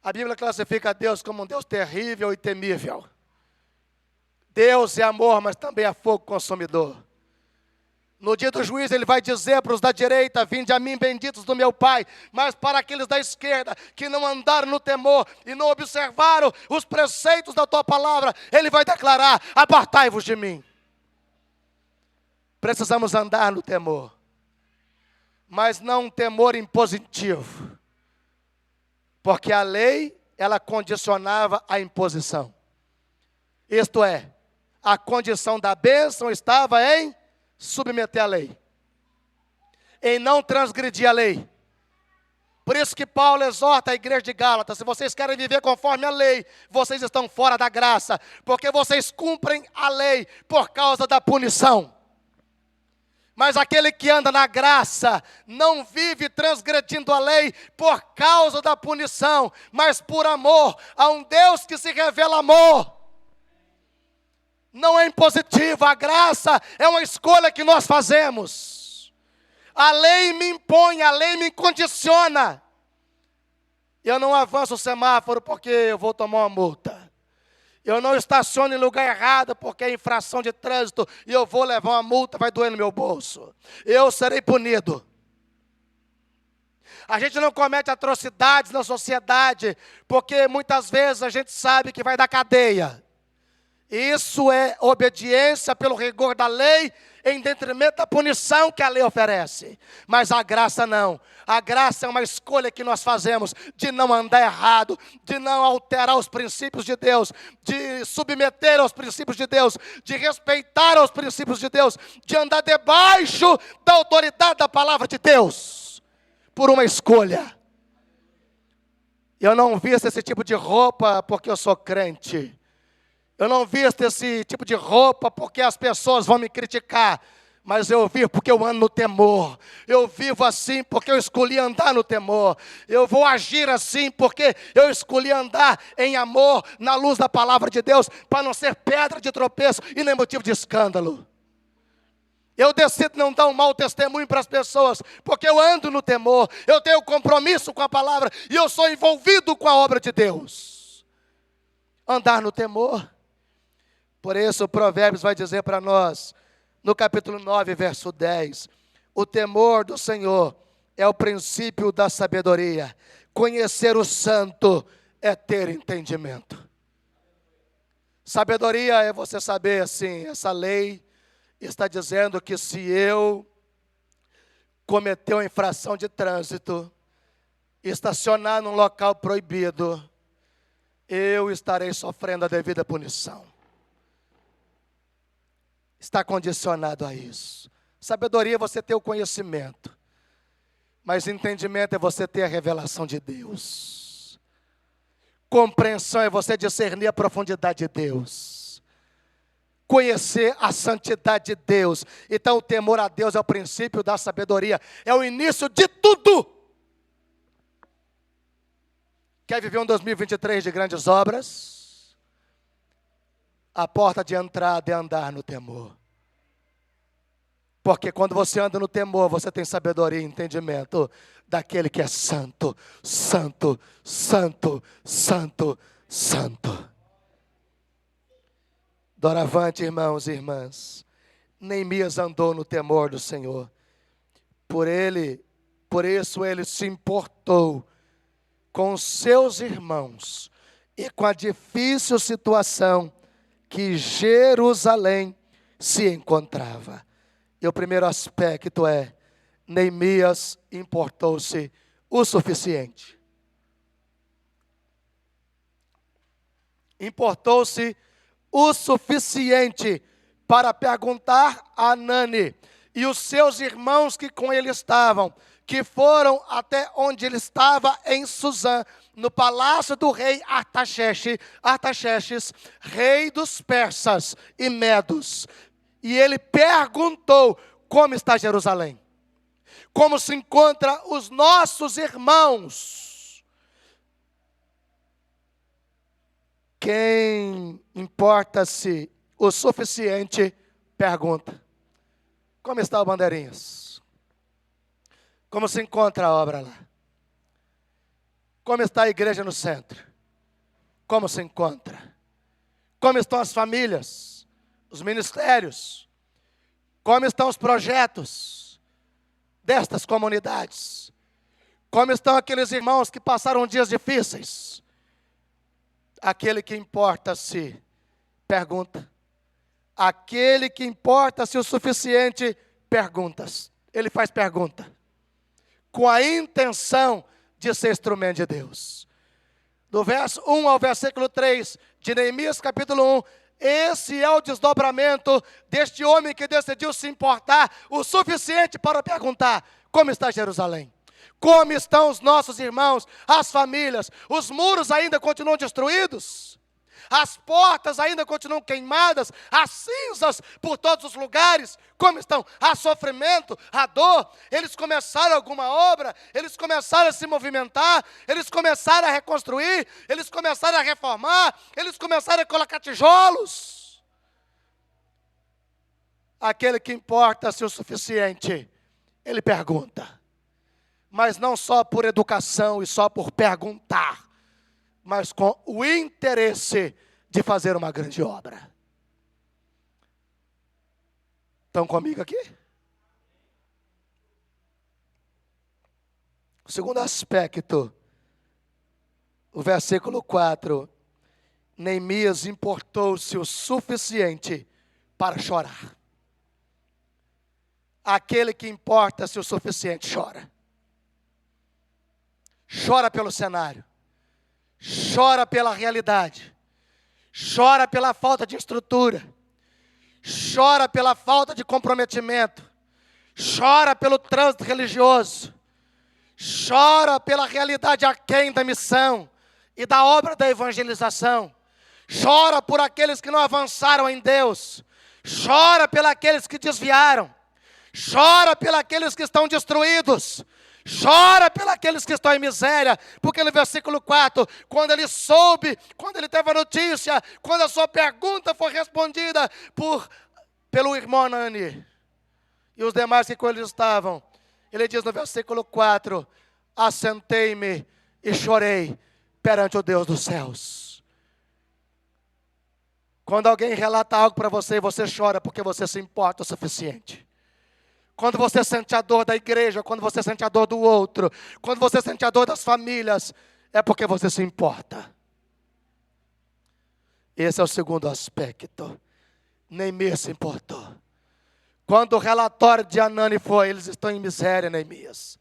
A Bíblia classifica Deus como um Deus terrível e temível. Deus é amor, mas também é fogo consumidor. No dia do juízo ele vai dizer para os da direita: vinde a mim, benditos do meu Pai. Mas para aqueles da esquerda que não andaram no temor e não observaram os preceitos da tua palavra, ele vai declarar: apartai-vos de mim. Precisamos andar no temor, mas não um temor impositivo, porque a lei ela condicionava a imposição. Isto é, a condição da bênção estava em submeter a lei, em não transgredir a lei. Por isso que Paulo exorta a igreja de Gálatas: se vocês querem viver conforme a lei, vocês estão fora da graça, porque vocês cumprem a lei por causa da punição. Mas aquele que anda na graça não vive transgredindo a lei por causa da punição, mas por amor a um Deus que se revela amor. Não é impositiva, a graça é uma escolha que nós fazemos. A lei me impõe, a lei me condiciona. Eu não avanço o semáforo porque eu vou tomar uma multa. Eu não estaciono em lugar errado porque é infração de trânsito e eu vou levar uma multa, vai doer no meu bolso. Eu serei punido. A gente não comete atrocidades na sociedade porque muitas vezes a gente sabe que vai dar cadeia. Isso é obediência pelo rigor da lei, em detrimento da punição que a lei oferece. Mas a graça não. A graça é uma escolha que nós fazemos de não andar errado, de não alterar os princípios de Deus, de submeter aos princípios de Deus, de respeitar aos princípios de Deus, de andar debaixo da autoridade da palavra de Deus, por uma escolha. Eu não visto esse tipo de roupa porque eu sou crente. Eu não visto esse tipo de roupa porque as pessoas vão me criticar, mas eu vivo porque eu ando no temor. Eu vivo assim porque eu escolhi andar no temor. Eu vou agir assim porque eu escolhi andar em amor, na luz da palavra de Deus, para não ser pedra de tropeço e nem motivo de escândalo. Eu decido não dar um mau testemunho para as pessoas, porque eu ando no temor, eu tenho compromisso com a palavra e eu sou envolvido com a obra de Deus. Andar no temor. Por isso o Provérbios vai dizer para nós, no capítulo 9, verso 10, o temor do Senhor é o princípio da sabedoria. Conhecer o santo é ter entendimento. Sabedoria é você saber assim, essa lei está dizendo que se eu cometer uma infração de trânsito, estacionar num local proibido, eu estarei sofrendo a devida punição. Está condicionado a isso. Sabedoria é você ter o conhecimento, mas entendimento é você ter a revelação de Deus. Compreensão é você discernir a profundidade de Deus, conhecer a santidade de Deus. Então o temor a Deus é o princípio da sabedoria, é o início de tudo. Quer viver um 2023 de grandes obras? A porta de entrada é andar no temor. Porque quando você anda no temor, você tem sabedoria e entendimento daquele que é santo, santo, santo, santo, santo. Doravante, irmãos e irmãs, Neemias andou no temor do Senhor. Por isso ele se importou com os seus irmãos e com a difícil situação que Jerusalém se encontrava. E o primeiro aspecto é, Neemias importou-se o suficiente. Importou-se o suficiente para perguntar a Anani e os seus irmãos que com ele estavam, que foram até onde ele estava em Suzã, no palácio do rei Artaxerxes, rei dos persas e medos. E ele perguntou: como está Jerusalém? Como se encontram os nossos irmãos? Quem importa-se o suficiente pergunta: como está o Bandeirinhas? Como se encontra a obra lá? Como está a igreja no centro? Como se encontra? Como estão as famílias? Os ministérios? Como estão os projetos destas comunidades? Como estão aqueles irmãos que passaram dias difíceis? Aquele que importa-se pergunta. Aquele que importa-se o suficiente perguntas. Ele faz pergunta com a intenção de ser instrumento de Deus. do verso 1 ao versículo 3 de Neemias capítulo 1, esse é o desdobramento deste homem que decidiu se importar o suficiente para perguntar: como está Jerusalém? Como estão os nossos irmãos, as famílias? Os muros ainda continuam destruídos? As portas ainda continuam queimadas? As cinzas por todos os lugares? Como estão? Há sofrimento, há dor? Eles começaram alguma obra? Eles começaram a se movimentar? Eles começaram a reconstruir? Eles começaram a reformar? Eles começaram a colocar tijolos? Aquele que importa-se o suficiente, ele pergunta. Mas não só por educação e só por perguntar, mas com o interesse de fazer uma grande obra. Estão comigo aqui? O segundo aspecto, o versículo 4, Neemias importou-se o suficiente para chorar. Aquele que importa-se o suficiente chora. Chora pelo cenário, chora pela realidade, chora pela falta de estrutura, chora pela falta de comprometimento, chora pelo trânsito religioso, chora pela realidade aquém da missão e da obra da evangelização, chora por aqueles que não avançaram em Deus, chora pelos que desviaram, chora pelos que estão destruídos, chora pelos que estão em miséria, porque no versículo 4, quando ele soube, quando ele teve a notícia, quando a sua pergunta foi respondida pelo irmão Anani e os demais que com ele estavam, ele diz no versículo 4, assentei-me e chorei perante o Deus dos céus. Quando alguém relata algo para você, você chora porque você se importa o suficiente. Quando você sente a dor da igreja, quando você sente a dor do outro, quando você sente a dor das famílias, é porque você se importa. Esse é o segundo aspecto. Neemias se importou. Quando o relatório de Anani foi: eles estão em miséria, Neemias.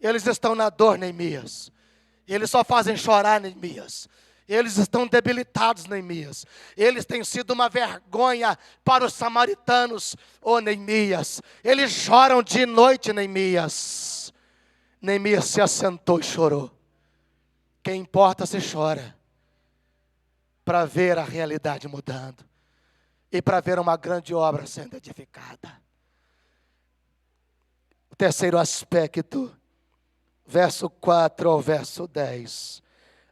Eles estão na dor, Neemias. Eles só fazem chorar, Neemias. Eles estão debilitados, Neemias. Eles têm sido uma vergonha para os samaritanos, Neemias. Eles choram de noite, Neemias. Neemias se assentou e chorou. Quem importa se chora, para ver a realidade mudando e para ver uma grande obra sendo edificada. O terceiro aspecto, verso 4 ao verso 10.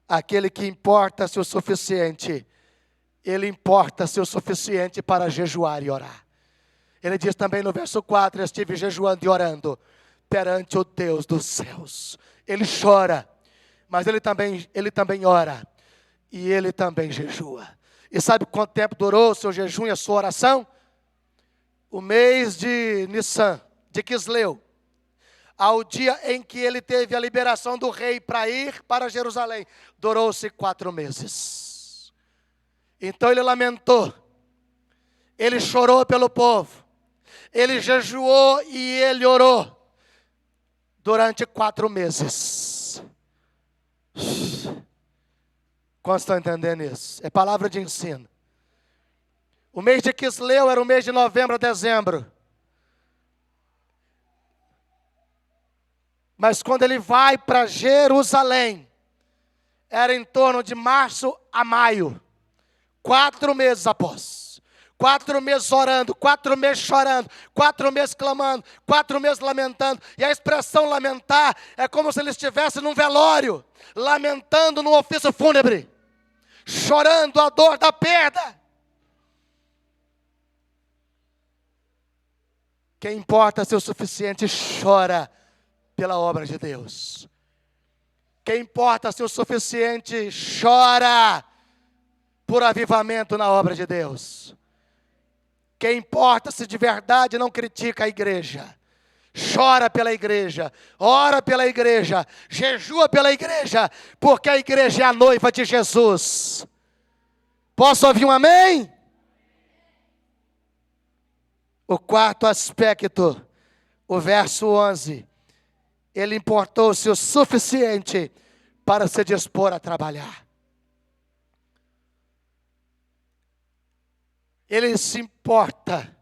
Aquele que importa-se o suficiente, ele importa-se o suficiente para jejuar e orar. Ele diz também no verso 4, estive jejuando e orando perante o Deus dos céus. Ele chora, mas ele também ora, e ele também jejua. E sabe quanto tempo durou o seu jejum e a sua oração? O mês de Nissan, de Quisleu, ao dia em que ele teve a liberação do rei para ir para Jerusalém, durou-se 4 meses. Então ele lamentou, ele chorou pelo povo, ele jejuou e ele orou durante 4 meses. Quantos estão entendendo isso? É palavra de ensino. O mês de Quisleu era o mês de novembro a dezembro. Mas quando ele vai para Jerusalém, era em torno de março a maio. 4 meses após. 4 meses orando, 4 meses chorando, 4 meses clamando, 4 meses lamentando. E a expressão lamentar é como se ele estivesse num velório, lamentando num ofício fúnebre, chorando a dor da perda. Quem importa ser o suficiente chora pela obra de Deus. Quem importa ser o suficiente chora por avivamento na obra de Deus. Quem importa-se de verdade não critica a igreja. Chora pela igreja, ora pela igreja, jejua pela igreja, porque a igreja é a noiva de Jesus. Posso ouvir um amém? O quarto aspecto, o verso 11. Ele importou-se o suficiente para se dispor a trabalhar. Ele se importa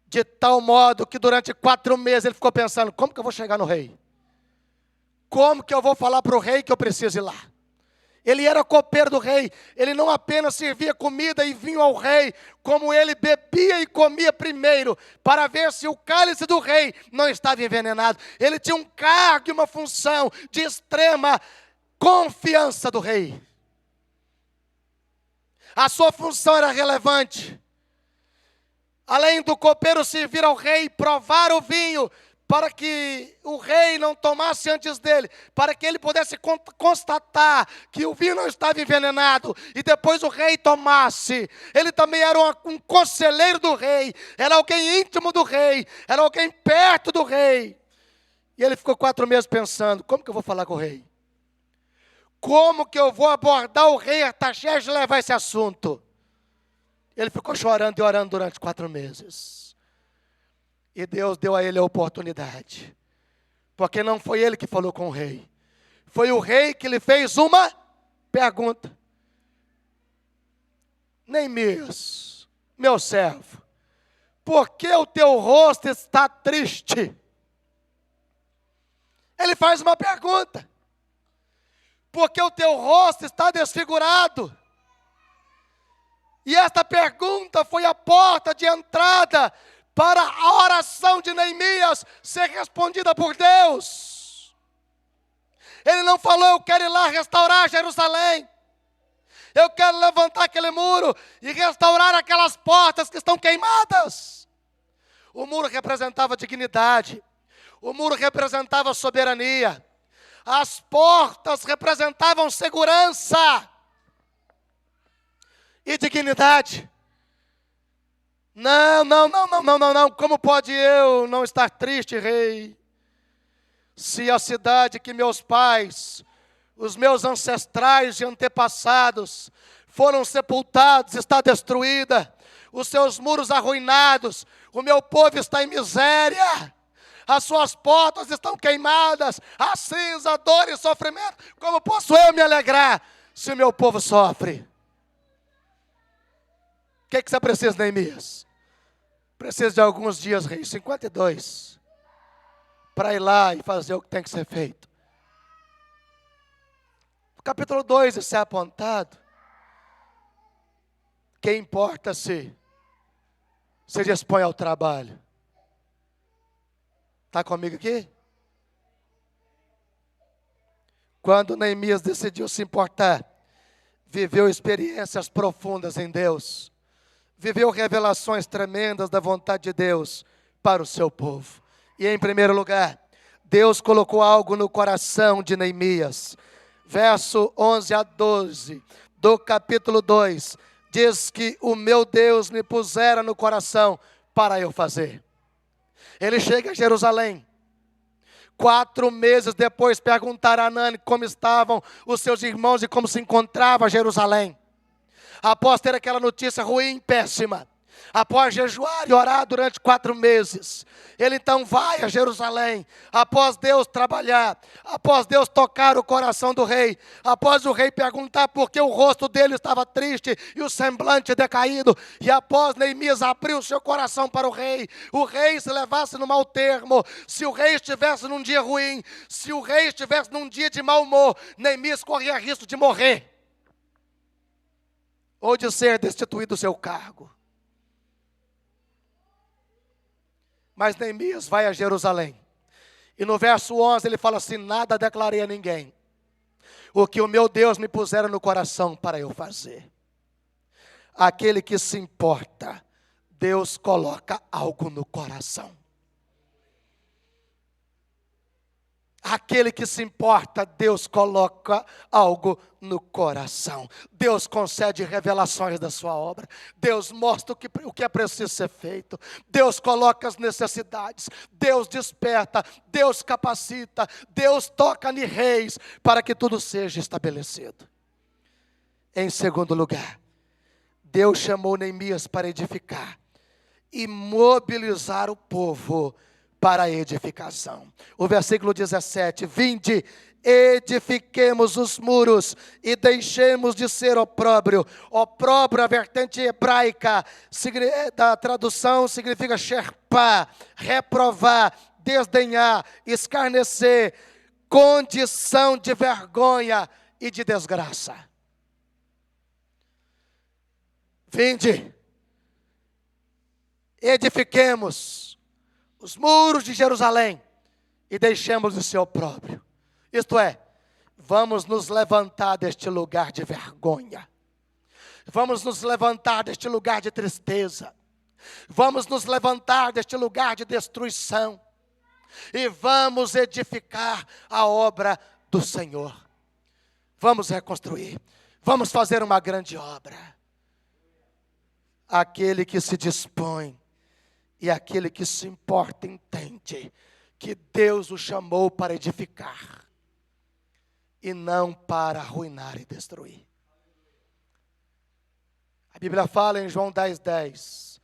de tal modo que durante 4 meses ele ficou pensando, como que eu vou chegar no rei? Como que eu vou falar para o rei que eu preciso ir lá? Ele era copeiro do rei, ele não apenas servia comida e vinho ao rei, como ele bebia e comia primeiro, para ver se o cálice do rei não estava envenenado. Ele tinha um cargo e uma função de extrema confiança do rei. A sua função era relevante. Além do copeiro servir ao rei, provar o vinho, para que o rei não tomasse antes dele, para que ele pudesse constatar que o vinho não estava envenenado, e depois o rei tomasse. Ele também era um conselheiro do rei, era alguém íntimo do rei, era alguém perto do rei. E ele ficou 4 meses pensando, como que eu vou falar com o rei? Como que eu vou abordar o rei Artaxerxes e levar esse assunto? Ele ficou chorando e orando durante 4 meses. E Deus deu a ele a oportunidade. Porque não foi ele que falou com o rei. Foi o rei que lhe fez uma pergunta. Neemias, meu servo, por que o teu rosto está triste? Ele faz uma pergunta. Por que o teu rosto está desfigurado? E esta pergunta foi a porta de entrada para a oração de Neemias ser respondida por Deus. Ele não falou, eu quero ir lá restaurar Jerusalém. Eu quero levantar aquele muro e restaurar aquelas portas que estão queimadas. O muro representava dignidade. O muro representava soberania. As portas representavam segurança e dignidade. Não. Como pode eu não estar triste, rei? Se a cidade que meus pais, os meus ancestrais e antepassados foram sepultados, está destruída, os seus muros arruinados, o meu povo está em miséria, as suas portas estão queimadas, a cinza, a dor e sofrimento. Como posso eu me alegrar se o meu povo sofre? O que você precisa, Neemias? Precisa de alguns dias, rei, 52, para ir lá e fazer o que tem que ser feito. No capítulo 2, isso é apontado. Quem importa se dispõe ao trabalho. Está comigo aqui? Quando Neemias decidiu se importar, viveu experiências profundas em Deus, viveu revelações tremendas da vontade de Deus para o seu povo. E em primeiro lugar, Deus colocou algo no coração de Neemias. Verso 11 a 12 do capítulo 2, diz que o meu Deus me pusera no coração para eu fazer. Ele chega a Jerusalém. 4 meses depois perguntaram a Anani como estavam os seus irmãos e como se encontrava Jerusalém. Após ter aquela notícia ruim, péssima, após jejuar e orar durante 4 meses, ele então vai a Jerusalém, após Deus trabalhar, após Deus tocar o coração do rei, após o rei perguntar por que o rosto dele estava triste e o semblante decaído, e após Neemias abrir o seu coração para o rei se levasse no mau termo, se o rei estivesse num dia ruim, se o rei estivesse num dia de mau humor, Neemias corria risco de morrer, ou de ser destituído do seu cargo. Mas Neemias vai a Jerusalém. E no verso 11 ele fala assim, nada declarei a ninguém. O que o meu Deus me pusera no coração para eu fazer. Aquele que se importa, Deus coloca algo no coração. Aquele que se importa, Deus coloca algo no coração. Deus concede revelações da sua obra. Deus mostra o que é preciso ser feito. Deus coloca as necessidades. Deus desperta. Deus capacita. Deus toca em reis para que tudo seja estabelecido. Em segundo lugar, Deus chamou Neemias para edificar e mobilizar o povo para a edificação. O versículo 17, vinde edifiquemos os muros e deixemos de ser opróbrio. Opróbrio, a vertente hebraica da tradução, significa sherpá, reprovar, desdenhar, escarnecer, condição de vergonha e de desgraça. Vinde, edifiquemos os muros de Jerusalém e deixemos de ser opróbrio. Isto é, vamos nos levantar deste lugar de vergonha. Vamos nos levantar deste lugar de tristeza. Vamos nos levantar deste lugar de destruição. E vamos edificar a obra do Senhor. Vamos reconstruir. Vamos fazer uma grande obra. Aquele que se dispõe e aquele que se importa entende que Deus o chamou para edificar e não para arruinar e destruir. A Bíblia fala em João 10:10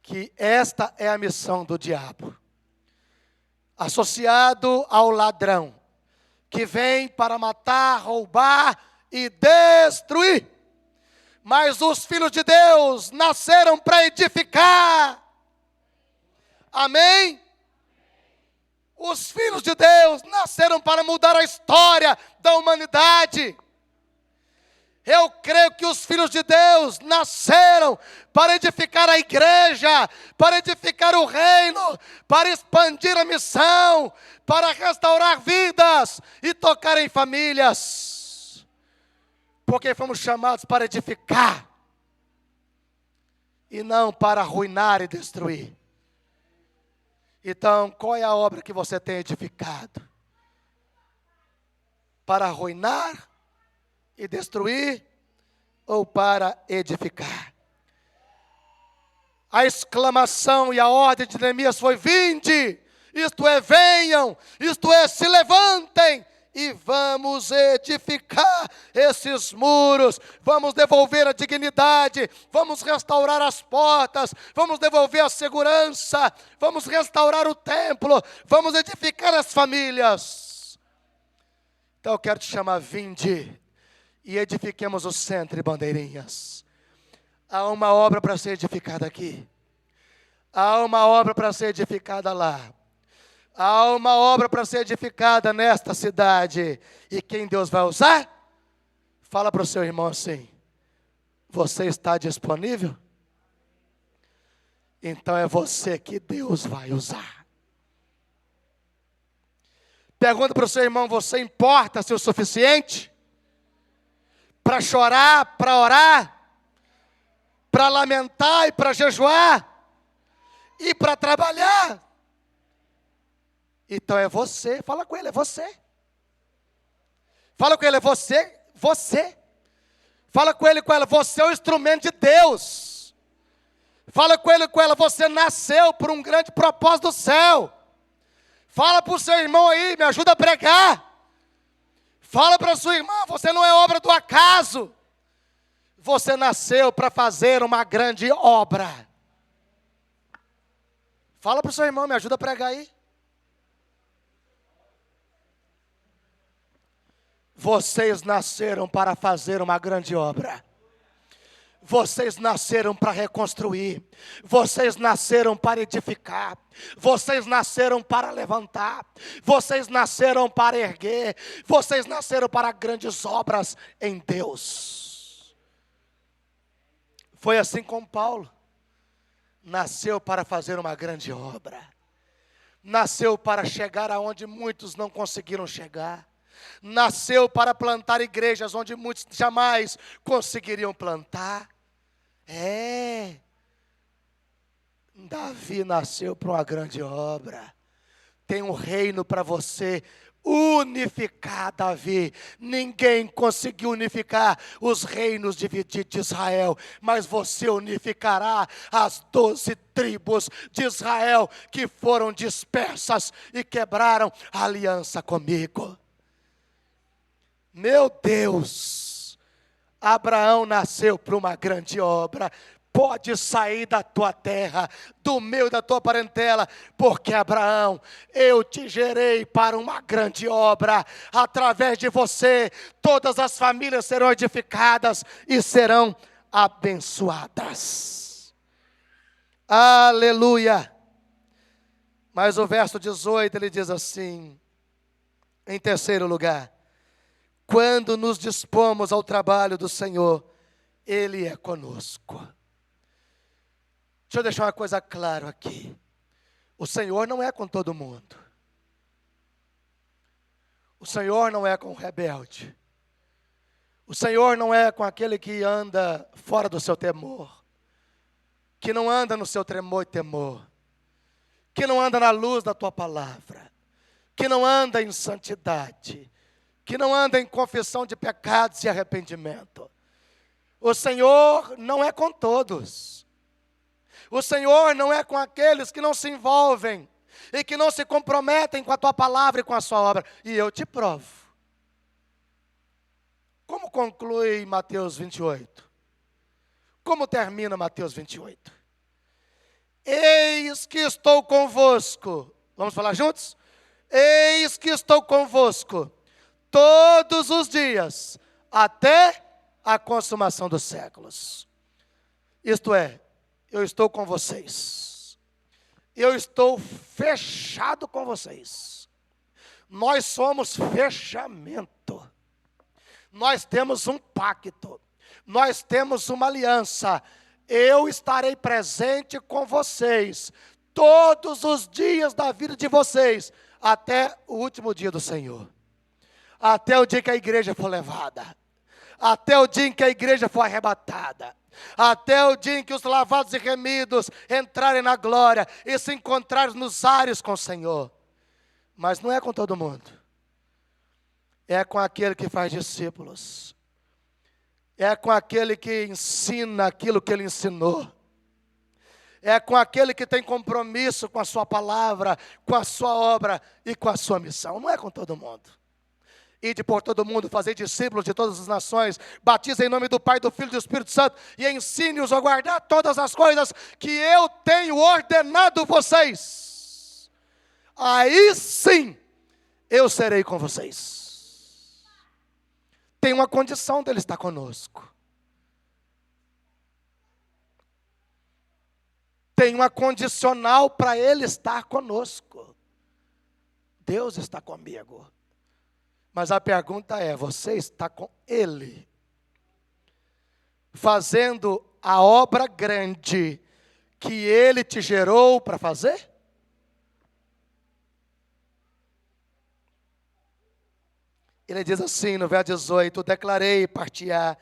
que esta é a missão do diabo, associado ao ladrão, que vem para matar, roubar e destruir. Mas os filhos de Deus nasceram para edificar. Amém? Os filhos de Deus nasceram para mudar a história da humanidade. Eu creio que os filhos de Deus nasceram para edificar a igreja, para edificar o reino, para expandir a missão, para restaurar vidas e tocar em famílias. Porque fomos chamados para edificar e não para arruinar e destruir. Então, qual é a obra que você tem edificado? Para arruinar e destruir ou para edificar? A exclamação e a ordem de Neemias foi: vinde, isto é, venham, isto é, se levantem e vamos edificar esses muros, vamos devolver a dignidade, vamos restaurar as portas, vamos devolver a segurança, vamos restaurar o templo, vamos edificar as famílias. Então eu quero te chamar, vinde e edifiquemos o centro e Bandeirinhas. Há uma obra para ser edificada aqui, há uma obra para ser edificada lá. Há uma obra para ser edificada nesta cidade. E quem Deus vai usar? Fala para o seu irmão assim: você está disponível? Então é você que Deus vai usar. Pergunta para o seu irmão: você importa-se o suficiente para chorar, para orar, para lamentar e para jejuar e para trabalhar? Então é você, fala com ele, é você. Fala com ele, é você, você. Fala com ele, com ela, você é o instrumento de Deus. Fala com ele, com ela, você nasceu por um grande propósito do céu. Fala para o seu irmão aí, me ajuda a pregar. Fala para a sua irmã, você não é obra do acaso. Você nasceu para fazer uma grande obra. Fala para o seu irmão, me ajuda a pregar aí. Vocês nasceram para fazer uma grande obra. Vocês nasceram para reconstruir. Vocês nasceram para edificar. Vocês nasceram para levantar. Vocês nasceram para erguer. Vocês nasceram para grandes obras em Deus. Foi assim com Paulo. Nasceu para fazer uma grande obra. Nasceu para chegar aonde muitos não conseguiram chegar. Nasceu para plantar igrejas onde muitos jamais conseguiriam plantar. Davi nasceu para uma grande obra. Tem um reino para você unificar, Davi. Ninguém conseguiu unificar os reinos divididos de Israel, mas você unificará as 12 tribos de Israel que foram dispersas e quebraram a aliança comigo. Meu Deus, Abraão nasceu para uma grande obra, pode sair da tua terra, do meio da tua parentela, porque Abraão, eu te gerei para uma grande obra, através de você, todas as famílias serão edificadas e serão abençoadas. Aleluia! Mas o verso 18, ele diz assim, em terceiro lugar, quando nos dispomos ao trabalho do Senhor, Ele é conosco. Deixa eu deixar uma coisa clara aqui. O Senhor não é com todo mundo. O Senhor não é com o rebelde. O Senhor não é com aquele que anda fora do seu temor. Que não anda no seu tremor e temor. Que não anda na luz da tua palavra. Que não anda em santidade. Que não anda em confissão de pecados e arrependimento. O Senhor não é com todos. O Senhor não é com aqueles que não se envolvem e que não se comprometem com a tua palavra e com a sua obra. E eu te provo. Como conclui Mateus 28? Como termina Mateus 28? Eis que estou convosco. Vamos falar juntos? Eis que estou convosco todos os dias, até a consumação dos séculos. Isto é, eu estou com vocês. Eu estou fechado com vocês. Nós somos fechamento. Nós temos um pacto. Nós temos uma aliança. Eu estarei presente com vocês todos os dias da vida de vocês, até o último dia do Senhor. Até o dia que a igreja for levada. Até o dia em que a igreja for arrebatada. Até o dia em que os lavados e remidos entrarem na glória e se encontrarem nos ares com o Senhor. Mas não é com todo mundo. É com aquele que faz discípulos. É com aquele que ensina aquilo que ele ensinou. É com aquele que tem compromisso com a sua palavra, com a sua obra e com a sua missão. Não é com todo mundo. Ide por todo mundo, fazer discípulos de todas as nações, batiza em nome do Pai, do Filho e do Espírito Santo, e ensine-os a guardar todas as coisas que eu tenho ordenado vocês. Aí sim, eu serei com vocês. Tem uma condição dele estar conosco. Tem uma condicional para ele estar conosco. Deus está comigo. Mas a pergunta é, você está com Ele, fazendo a obra grande que Ele te gerou para fazer? Ele diz assim no verso 18, declarei partilhar,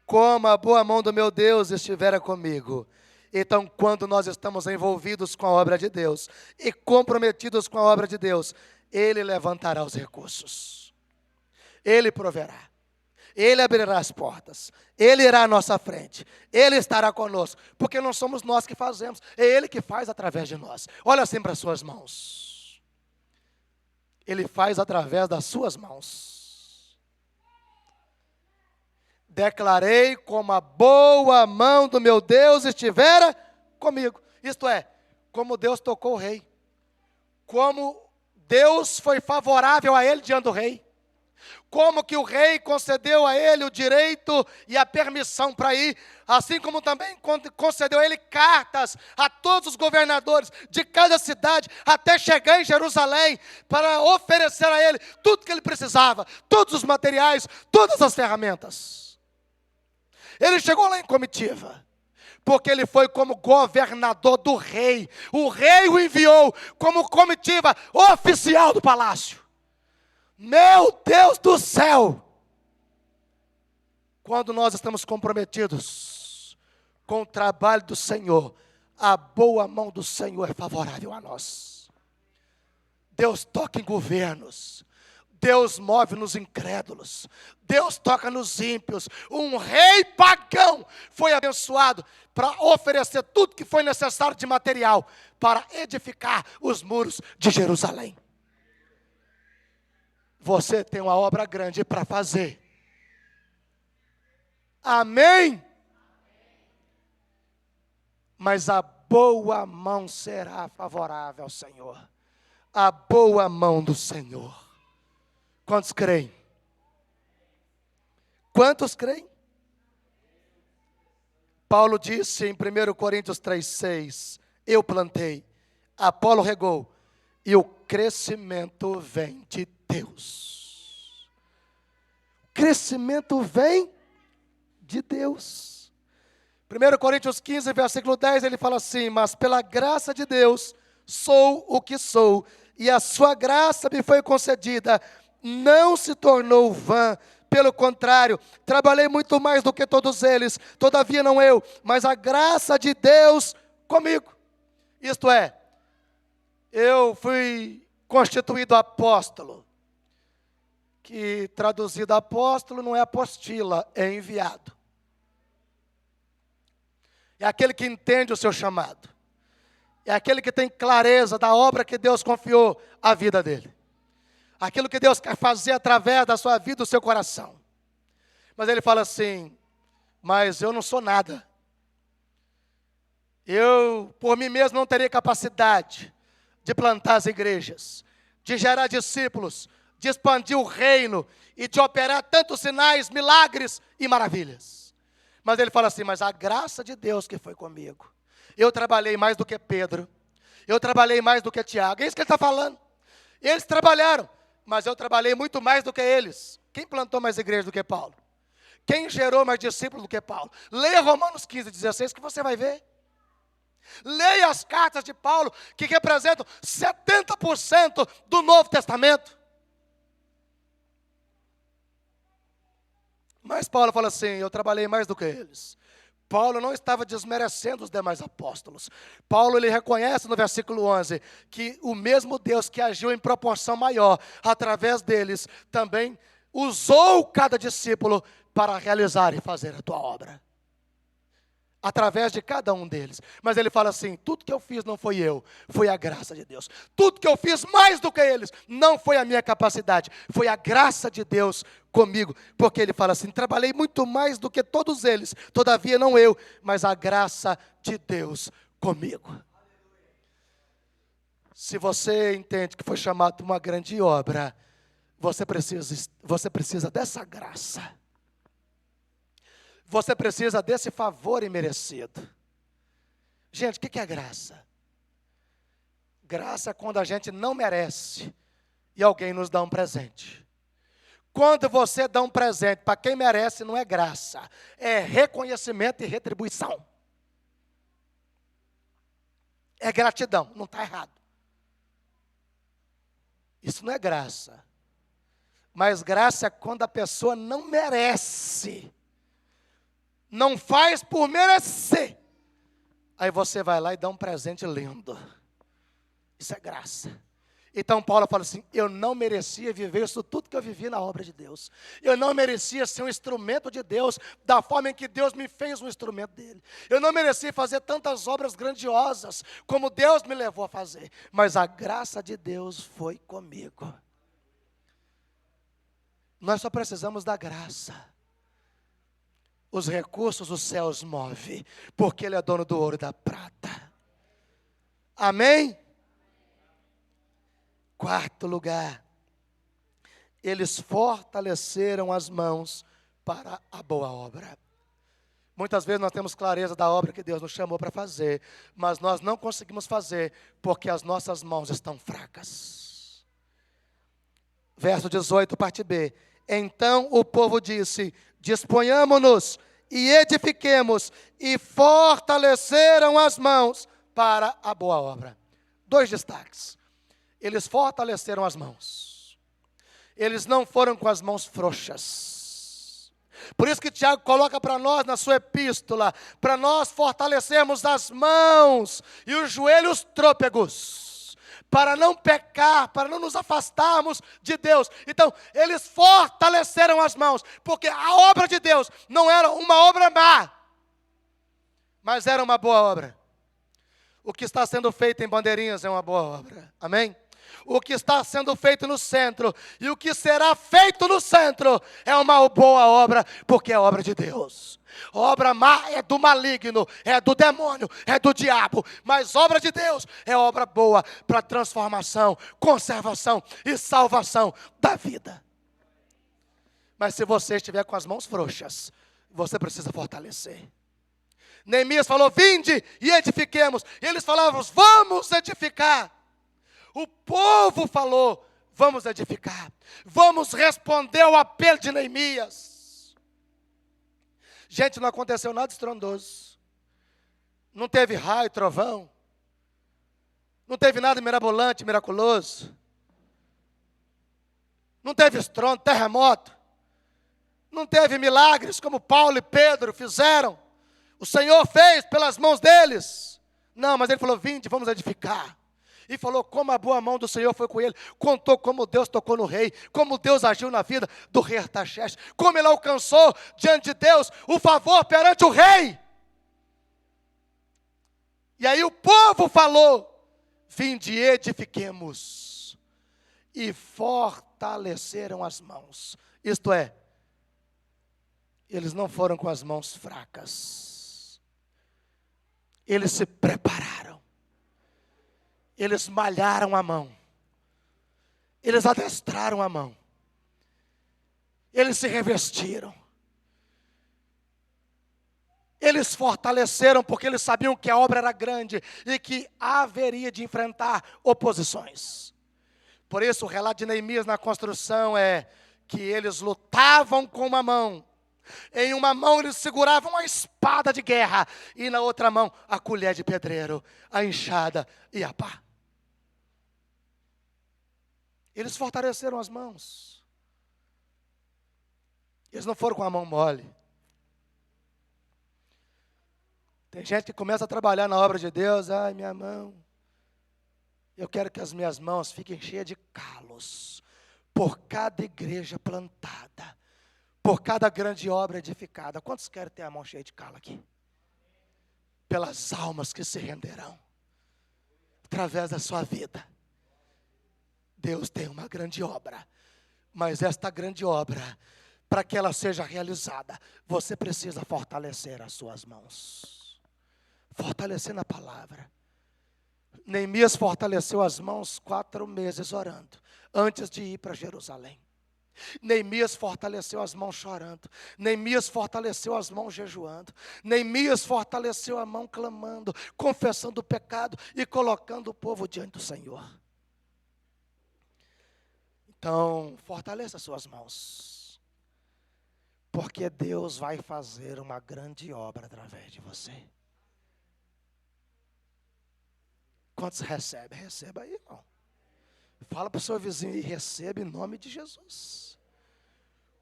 como a boa mão do meu Deus estivera comigo. Então, quando nós estamos envolvidos com a obra de Deus e comprometidos com a obra de Deus, Ele levantará os recursos. Ele proverá, Ele abrirá as portas, Ele irá à nossa frente, Ele estará conosco, porque não somos nós que fazemos, é Ele que faz através de nós. Olha assim para as suas mãos, Ele faz através das suas mãos. Declarei como a boa mão do meu Deus estivera comigo. Isto é, como Deus tocou o rei, como Deus foi favorável a ele diante do rei. Como que o rei concedeu a ele o direito e a permissão para ir, assim como também concedeu a ele cartas a todos os governadores de cada cidade, até chegar em Jerusalém, para oferecer a ele tudo que ele precisava, todos os materiais, todas as ferramentas. Ele chegou lá em comitiva, porque ele foi como governador do rei. O rei o enviou como comitiva oficial do palácio. Meu Deus do céu! Quando nós estamos comprometidos com o trabalho do Senhor, a boa mão do Senhor é favorável a nós. Deus toca em governos, Deus move nos incrédulos, Deus toca nos ímpios. Um rei pagão foi abençoado para oferecer tudo que foi necessário de material para edificar os muros de Jerusalém. Você tem uma obra grande para fazer. Amém? mas a boa mão será favorável ao Senhor. A boa mão do Senhor. Quantos creem? Quantos creem? Paulo disse em 1 Coríntios 3,6, eu plantei, Apolo regou, e o crescimento vem de Deus. O crescimento vem de Deus. 1 Coríntios 15, versículo 10, ele fala assim, mas pela graça de Deus, sou o que sou, e a sua graça me foi concedida, não se tornou vã, pelo contrário, trabalhei muito mais do que todos eles, todavia não eu, mas a graça de Deus comigo. Isto é, eu fui constituído apóstolo, que traduzido apóstolo não é apostila, é enviado. É aquele que entende o seu chamado. É aquele que tem clareza da obra que Deus confiou à vida dele. Aquilo que Deus quer fazer através da sua vida, do seu coração. Mas ele fala assim, mas eu não sou nada. Eu, por mim mesmo, não teria capacidade de plantar as igrejas, de gerar discípulos, de expandir o reino e de operar tantos sinais, milagres e maravilhas. Mas ele fala assim, mas a graça de Deus que foi comigo. Eu trabalhei mais do que Pedro, eu trabalhei mais do que Tiago. É isso que ele está falando. Eles trabalharam, mas eu trabalhei muito mais do que eles. Quem plantou mais igrejas do que Paulo? Quem gerou mais discípulos do que Paulo? Leia Romanos 15, 16, que você vai ver. Leia as cartas de Paulo, que representam 70% do Novo Testamento. Mas Paulo fala assim, eu trabalhei mais do que eles. Paulo não estava desmerecendo os demais apóstolos. Paulo, ele reconhece no versículo 11, que o mesmo Deus que agiu em proporção maior, através deles, também usou cada discípulo para realizar e fazer a tua obra. Através de cada um deles. Mas ele fala assim, tudo que eu fiz não foi eu, foi a graça de Deus. Tudo que eu fiz mais do que eles, não foi a minha capacidade, foi a graça de Deus comigo. Porque ele fala assim, trabalhei muito mais do que todos eles, todavia não eu, mas a graça de Deus comigo. Se você entende que foi chamado para uma grande obra, você precisa dessa graça. Você precisa desse favor imerecido. Gente, o que é graça? Graça é quando a gente não merece e alguém nos dá um presente. Quando você dá um presente para quem merece, não é graça, é reconhecimento e retribuição. É gratidão, não está errado. Isso não é graça. Mas graça é quando a pessoa não merece. Não faz por merecer. Aí você vai lá e dá um presente lindo. Isso é graça. Então Paulo fala assim, eu não merecia viver isso tudo que eu vivi na obra de Deus. Eu não merecia ser um instrumento de Deus, da forma em que Deus me fez um instrumento dele. Eu não merecia fazer tantas obras grandiosas, como Deus me levou a fazer. Mas a graça de Deus foi comigo. Nós só precisamos da graça. Os recursos os céus move, porque Ele é dono do ouro e da prata. Amém? Quarto lugar, eles fortaleceram as mãos para a boa obra. Muitas vezes nós temos clareza da obra que Deus nos chamou para fazer, mas nós não conseguimos fazer porque as nossas mãos estão fracas. Verso 18, parte B. Então o povo disse, disponhamo-nos e edifiquemos, e fortaleceram as mãos para a boa obra. Dois destaques. Eles fortaleceram as mãos. Eles não foram com as mãos frouxas. Por isso que Tiago coloca para nós na sua epístola, para nós fortalecermos as mãos e os joelhos trôpegos, para não pecar, para não nos afastarmos de Deus. Então, eles fortaleceram as mãos, porque a obra de Deus não era uma obra má, mas era uma boa obra. O que está sendo feito em Bandeirinhas é uma boa obra, amém? O que está sendo feito no centro e o que será feito no centro é uma boa obra, porque é obra de Deus. Obra má é do maligno, é do demônio, é do diabo, mas obra de Deus é obra boa para transformação, conservação e salvação da vida. Mas se você estiver com as mãos frouxas, você precisa fortalecer. Neemias falou: vinde e edifiquemos. E eles falavam: vamos edificar. O povo falou: vamos edificar. Vamos responder ao apelo de Neemias. Gente, não aconteceu nada estrondoso. Não teve raio, trovão. Não teve nada mirabolante, miraculoso. Não teve estrondo, terremoto. Não teve milagres como Paulo e Pedro fizeram. O Senhor fez pelas mãos deles. Não, mas ele falou: vinde, vamos edificar. E falou como a boa mão do Senhor foi com ele. Contou como Deus tocou no rei, como Deus agiu na vida do rei Artaxerxes, como ele alcançou diante de Deus o favor perante o rei. E aí o povo falou: vinde e edifiquemos. E fortaleceram as mãos. Isto é, eles não foram com as mãos fracas. Eles se prepararam. Eles malharam a mão. Eles adestraram a mão. Eles se revestiram. Eles fortaleceram porque eles sabiam que a obra era grande e que haveria de enfrentar oposições. Por isso o relato de Neemias na construção é que eles lutavam com uma mão. Em uma mão eles seguravam a espada de guerra e na outra mão a colher de pedreiro, a enxada e a pá. Eles fortaleceram as mãos. Eles não foram com a mão mole. Tem gente que começa a trabalhar na obra de Deus: ai, minha mão. Eu quero que as minhas mãos fiquem cheias de calos. Por cada igreja plantada. Por cada grande obra edificada. Quantos querem ter a mão cheia de calo aqui? Pelas almas que se renderão. Através da sua vida. Deus tem uma grande obra. Mas esta grande obra, para que ela seja realizada, você precisa fortalecer as suas mãos. Fortalecer na palavra. Neemias fortaleceu as mãos 4 meses orando, antes de ir para Jerusalém. Neemias fortaleceu as mãos chorando. Neemias fortaleceu as mãos jejuando. Neemias fortaleceu a mão clamando, confessando o pecado e colocando o povo diante do Senhor. Então, fortaleça as suas mãos. Porque Deus vai fazer uma grande obra através de você. Quantos recebem? Receba aí, irmão. Fala para o seu vizinho e receba em nome de Jesus.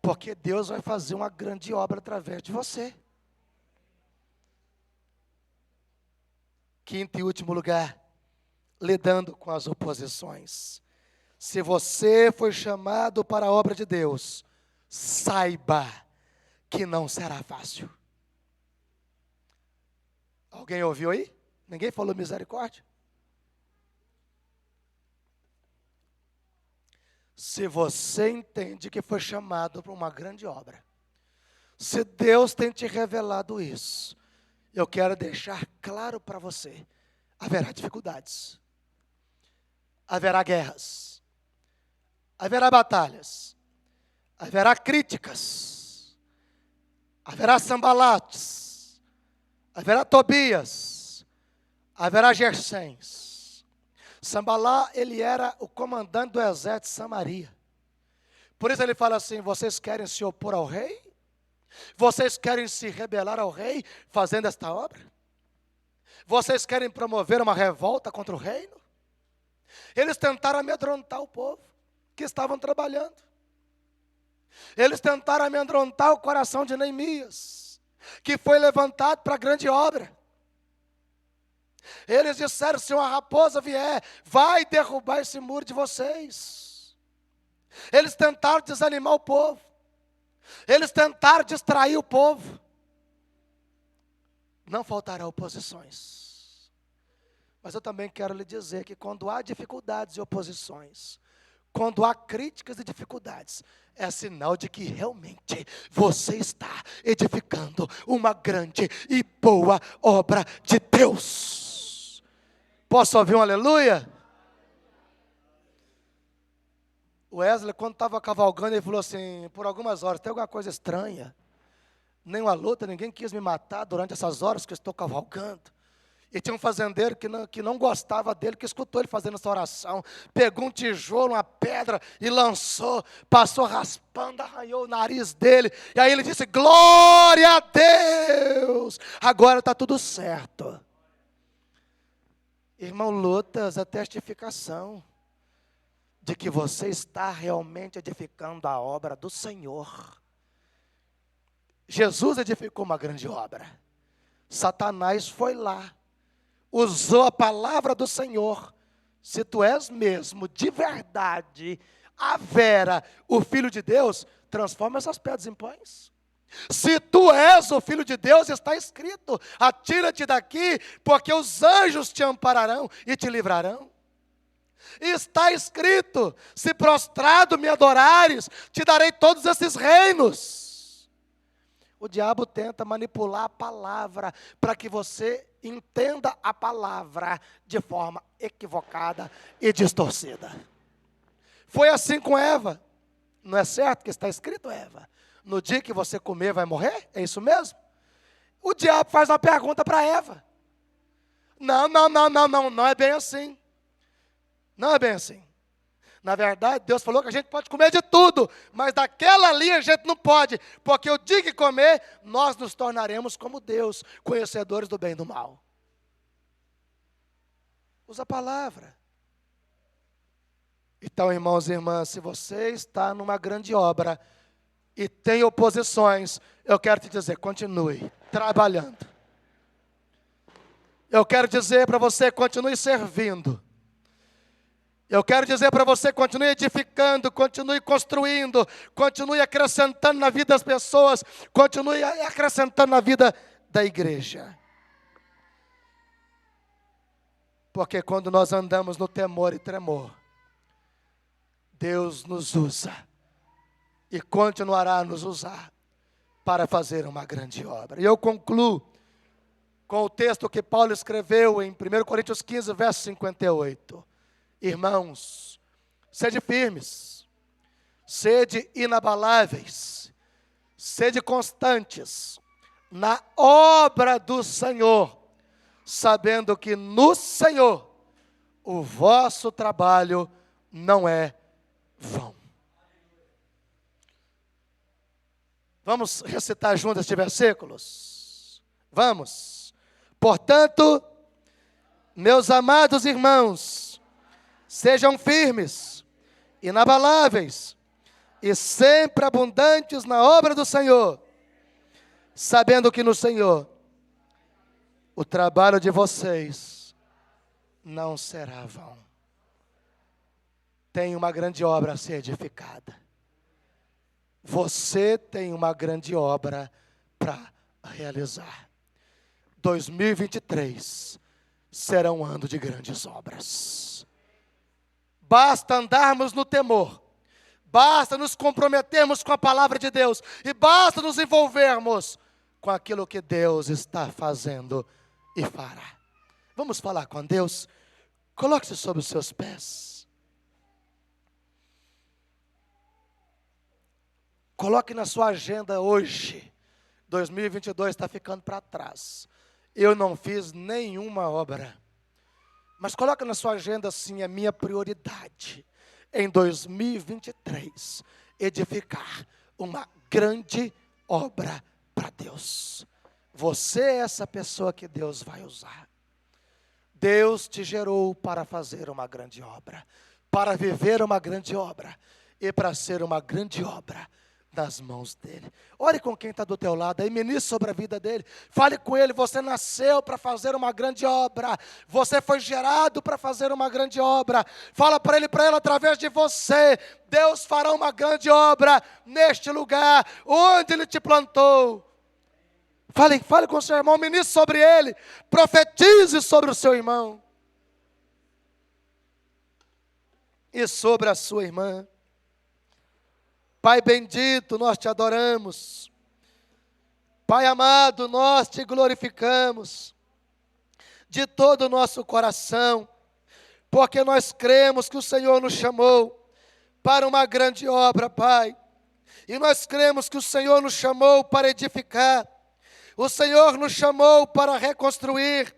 Porque Deus vai fazer uma grande obra através de você. Quinto e último lugar, lidando com as oposições. Se você foi chamado para a obra de Deus, saiba que não será fácil. Alguém ouviu aí? Ninguém falou misericórdia? Se você entende que foi chamado para uma grande obra, se Deus tem te revelado isso, eu quero deixar claro para você: haverá dificuldades, haverá guerras, haverá batalhas, haverá críticas, haverá Sambalates, haverá Tobias, haverá Gersens. Sambalá, ele era o comandante do exército de Samaria. Por isso ele fala assim: vocês querem se opor ao rei? Vocês querem se rebelar ao rei fazendo esta obra? Vocês querem promover uma revolta contra o reino? Eles tentaram amedrontar o povo que estavam trabalhando. Eles tentaram amedrontar o coração de Neemias, que foi levantado para a grande obra. Eles disseram: se uma raposa vier, vai derrubar esse muro de vocês. Eles tentaram desanimar o povo. Eles tentaram distrair o povo. Não faltará oposições. Mas eu também quero lhe dizer que quando há dificuldades e oposições, quando há críticas e dificuldades, é sinal de que realmente você está edificando uma grande e boa obra de Deus. Posso ouvir um aleluia? O Wesley, quando estava cavalgando, ele falou assim, por algumas horas, tem alguma coisa estranha. Nenhuma luta, ninguém quis me matar durante essas horas que eu estou cavalgando. E tinha um fazendeiro que não gostava dele, que escutou ele fazendo essa oração. Pegou um tijolo, uma pedra e lançou, passou raspando, arranhou o nariz dele. E aí ele disse, glória a Deus, agora está tudo certo. Irmão, lutas é testificação de que você está realmente edificando a obra do Senhor. Jesus edificou uma grande obra. Satanás foi lá, usou a palavra do Senhor. Se tu és mesmo, de verdade, a vera, o Filho de Deus, transforma essas pedras em pães. Se tu és o Filho de Deus, está escrito, atira-te daqui, porque os anjos te ampararão e te livrarão. Está escrito, se prostrado me adorares, te darei todos esses reinos. O diabo tenta manipular a palavra para que você entenda a palavra de forma equivocada e distorcida. Foi assim com Eva. Não é certo que está escrito, Eva? No dia que você comer vai morrer? É isso mesmo? O diabo faz uma pergunta para Eva. Não é bem assim. Não é bem assim. Na verdade, Deus falou que a gente pode comer de tudo, mas daquela ali a gente não pode, porque o dia que comer, nós nos tornaremos como Deus, conhecedores do bem e do mal. Usa a palavra. Então, irmãos e irmãs, se você está numa grande obra e tem oposições, eu quero te dizer, continue trabalhando. Eu quero dizer para você, continue servindo. Eu quero dizer para você, continue edificando, continue construindo, continue acrescentando na vida das pessoas, continue acrescentando na vida da igreja. Porque quando nós andamos no temor e tremor, Deus nos usa e continuará a nos usar para fazer uma grande obra. E eu concluo com o texto que Paulo escreveu em 1 Coríntios 15, verso 58. Irmãos, sede firmes, sede inabaláveis, sede constantes na obra do Senhor, sabendo que no Senhor o vosso trabalho não é vão. Vamos recitar juntos estes versículos? Vamos. Portanto, meus amados irmãos, sejam firmes, inabaláveis e sempre abundantes na obra do Senhor, sabendo que no Senhor o trabalho de vocês não será vão. Tem uma grande obra a ser edificada. Você tem uma grande obra para realizar. 2023 será um ano de grandes obras. Basta andarmos no temor, basta nos comprometermos com a palavra de Deus, e basta nos envolvermos com aquilo que Deus está fazendo e fará. Vamos falar com Deus? Coloque-se sobre os seus pés. Coloque na sua agenda hoje. 2022 está ficando para trás. Eu não fiz nenhuma obra. Mas coloca na sua agenda assim, a minha prioridade, em 2023, edificar uma grande obra para Deus. Você é essa pessoa que Deus vai usar. Deus te gerou para fazer uma grande obra, para viver uma grande obra e para ser uma grande obra nas mãos dele. Ore com quem está do teu lado aí, ministre sobre a vida dele. Fale com ele, você nasceu para fazer uma grande obra. Você foi gerado para fazer uma grande obra. Fala para ele, para ela, através de você. Deus fará uma grande obra neste lugar, onde ele te plantou. Fale com o seu irmão, ministre sobre ele. Profetize sobre o seu irmão. e sobre a sua irmã. Pai bendito, nós te adoramos. Pai amado, nós te glorificamos de todo o nosso coração, porque nós cremos que o Senhor nos chamou para uma grande obra, Pai. E nós cremos que o Senhor nos chamou para edificar, o Senhor nos chamou para reconstruir,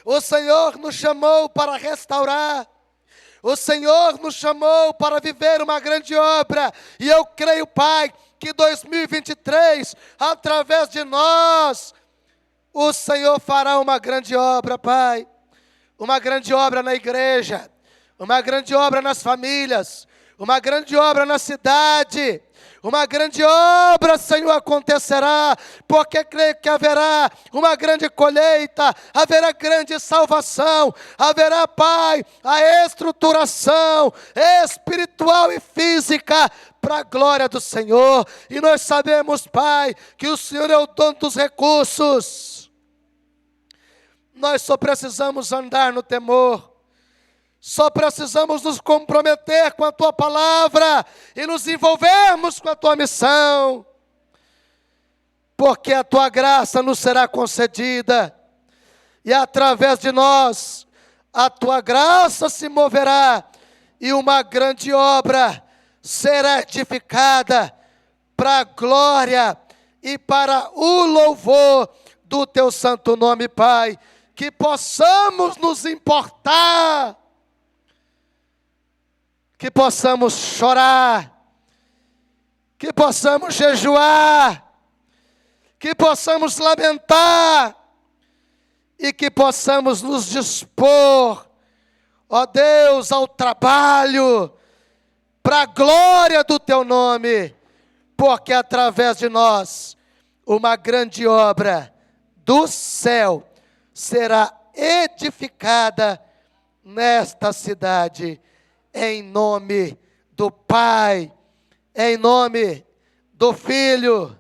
o Senhor nos chamou para restaurar, o Senhor nos chamou para viver uma grande obra. E eu creio, Pai, que 2023, através de nós, o Senhor fará uma grande obra, Pai. Uma grande obra na igreja, uma grande obra nas famílias, uma grande obra na cidade. Uma grande obra, Senhor, acontecerá, porque creio que haverá uma grande colheita, haverá grande salvação, haverá, Pai, a estruturação espiritual e física para a glória do Senhor. E nós sabemos, Pai, que o Senhor é o dono dos recursos. Nós só precisamos andar no temor. Só precisamos nos comprometer com a Tua palavra e nos envolvermos com a Tua missão, porque a Tua graça nos será concedida, e através de nós, a Tua graça se moverá, e uma grande obra será edificada para a glória e para o louvor do Teu santo nome, Pai. Que possamos nos importar, que possamos chorar, que possamos jejuar, que possamos lamentar e que possamos nos dispor, ó Deus, ao trabalho para a glória do Teu nome, porque através de nós uma grande obra do céu será edificada nesta cidade. Em nome do Pai, em nome do Filho,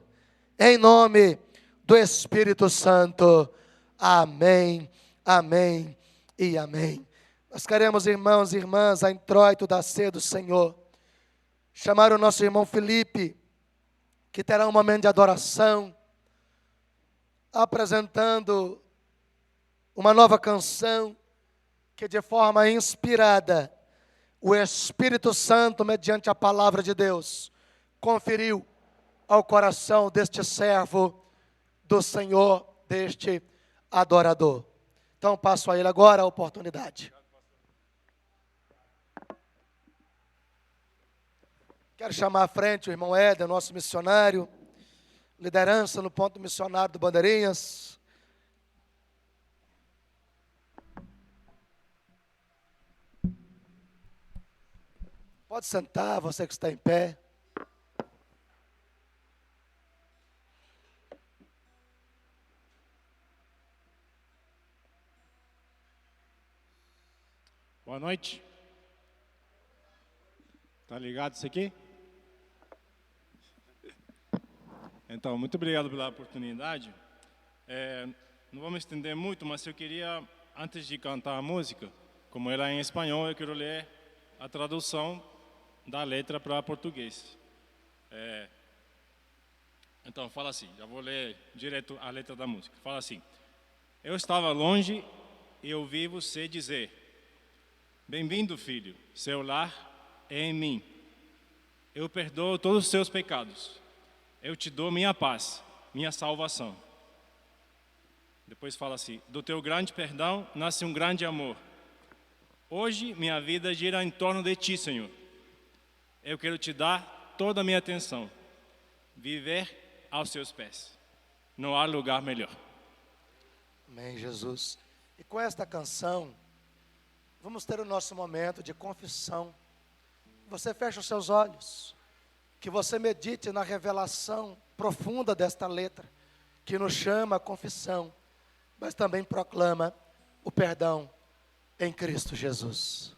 em nome do Espírito Santo. Amém, amém e amém. Nós queremos, irmãos e irmãs, a introito da ceia do Senhor, chamar o nosso irmão Felipe, que terá um momento de adoração, apresentando uma nova canção, que de forma inspirada, o Espírito Santo, mediante a palavra de Deus, conferiu ao coração deste servo do Senhor, deste adorador. Então passo a ele agora a oportunidade. Quero chamar à frente o irmão Éder, nosso missionário, liderança no ponto missionário do Bandeirinhas. Pode sentar, você que está em pé. Boa noite. Tá ligado isso aqui? Então, muito obrigado pela oportunidade. Não vou me estender muito, mas eu queria, antes de cantar a música, como ela é em espanhol, eu quero ler a tradução da letra para português. Então, fala assim, já vou ler direto a letra da música. Fala assim: eu estava longe e ouvi você dizer: bem-vindo, filho, seu lar é em mim. Eu perdoo todos os seus pecados. Eu te dou minha paz, minha salvação. Depois fala assim: do teu grande perdão nasce um grande amor. Hoje minha vida gira em torno de ti, Senhor. Eu quero te dar toda a minha atenção, viver aos seus pés. Não há lugar melhor. Amém, Jesus. E com esta canção, vamos ter o nosso momento de confissão. Você fecha os seus olhos, que você medite na revelação profunda desta letra, que nos chama a confissão, mas também proclama o perdão em Cristo Jesus.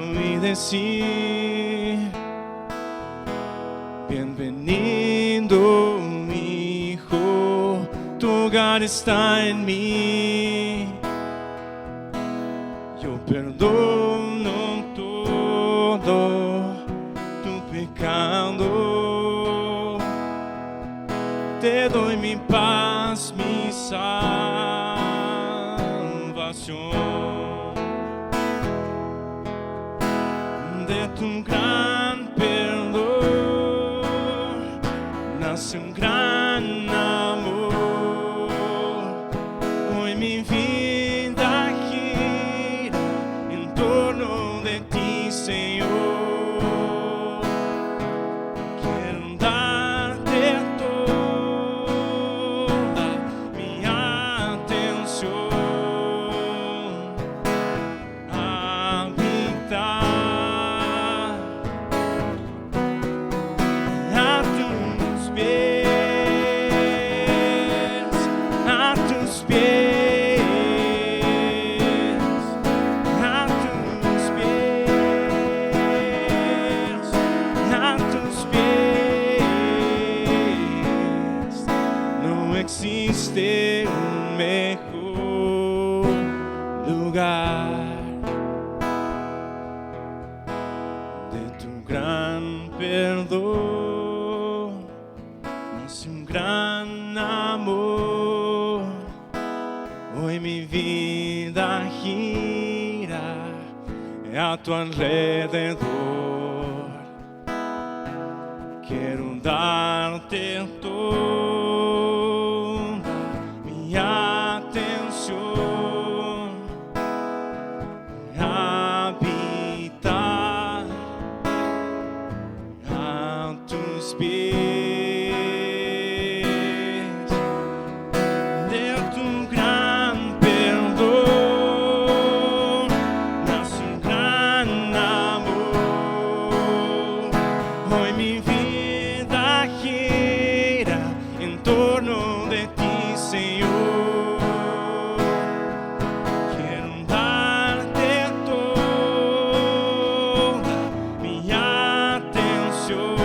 y decir: bienvenido, hijo, tu hogar está en mí. Yo perdono todo tu pecado, te doy mi paz, mi salvación. De tu gran perdón nace un gran amor. Hoy mi vida gira en torno de ti, Señor. Quiero darte toda mi atención, habitar a tus pies, a tus pies, a tus pies, a tus pies. No existe un mejor lugar. De tu gran perdón nace un gran amor. Hoy mi vida gira a tu alrededor. Quiero darte toda mi atención, habitar a tus pies. De tu gran perdón nace un gran amor. Hoy mi vida gira en torno de ti, Señor. Quiero darte toda mi atención,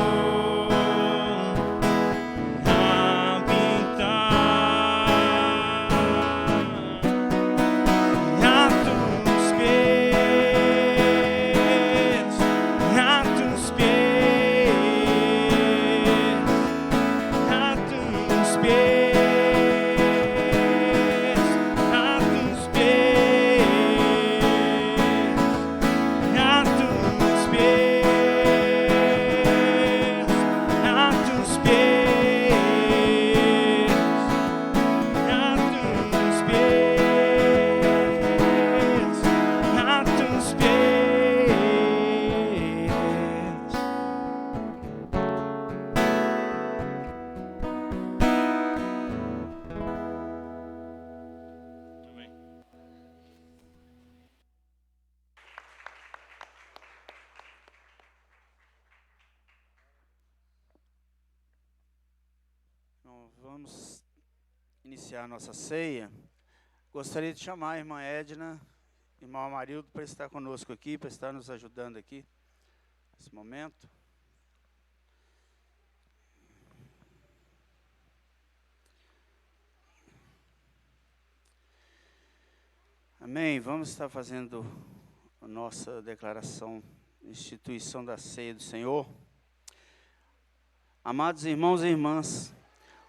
habitar a tus pies, a tus pies, a tus pies, a tus pies, a tus pies, a tus pies, a tus pies, a tus pies. Então, vamos iniciar a nossa ceia. Gostaria de chamar a irmã Edna, irmão Amarildo, para estar conosco aqui, para estar nos ajudando aqui nesse momento. Amém. Vamos estar fazendo a nossa declaração, instituição da ceia do Senhor. Amados irmãos e irmãs,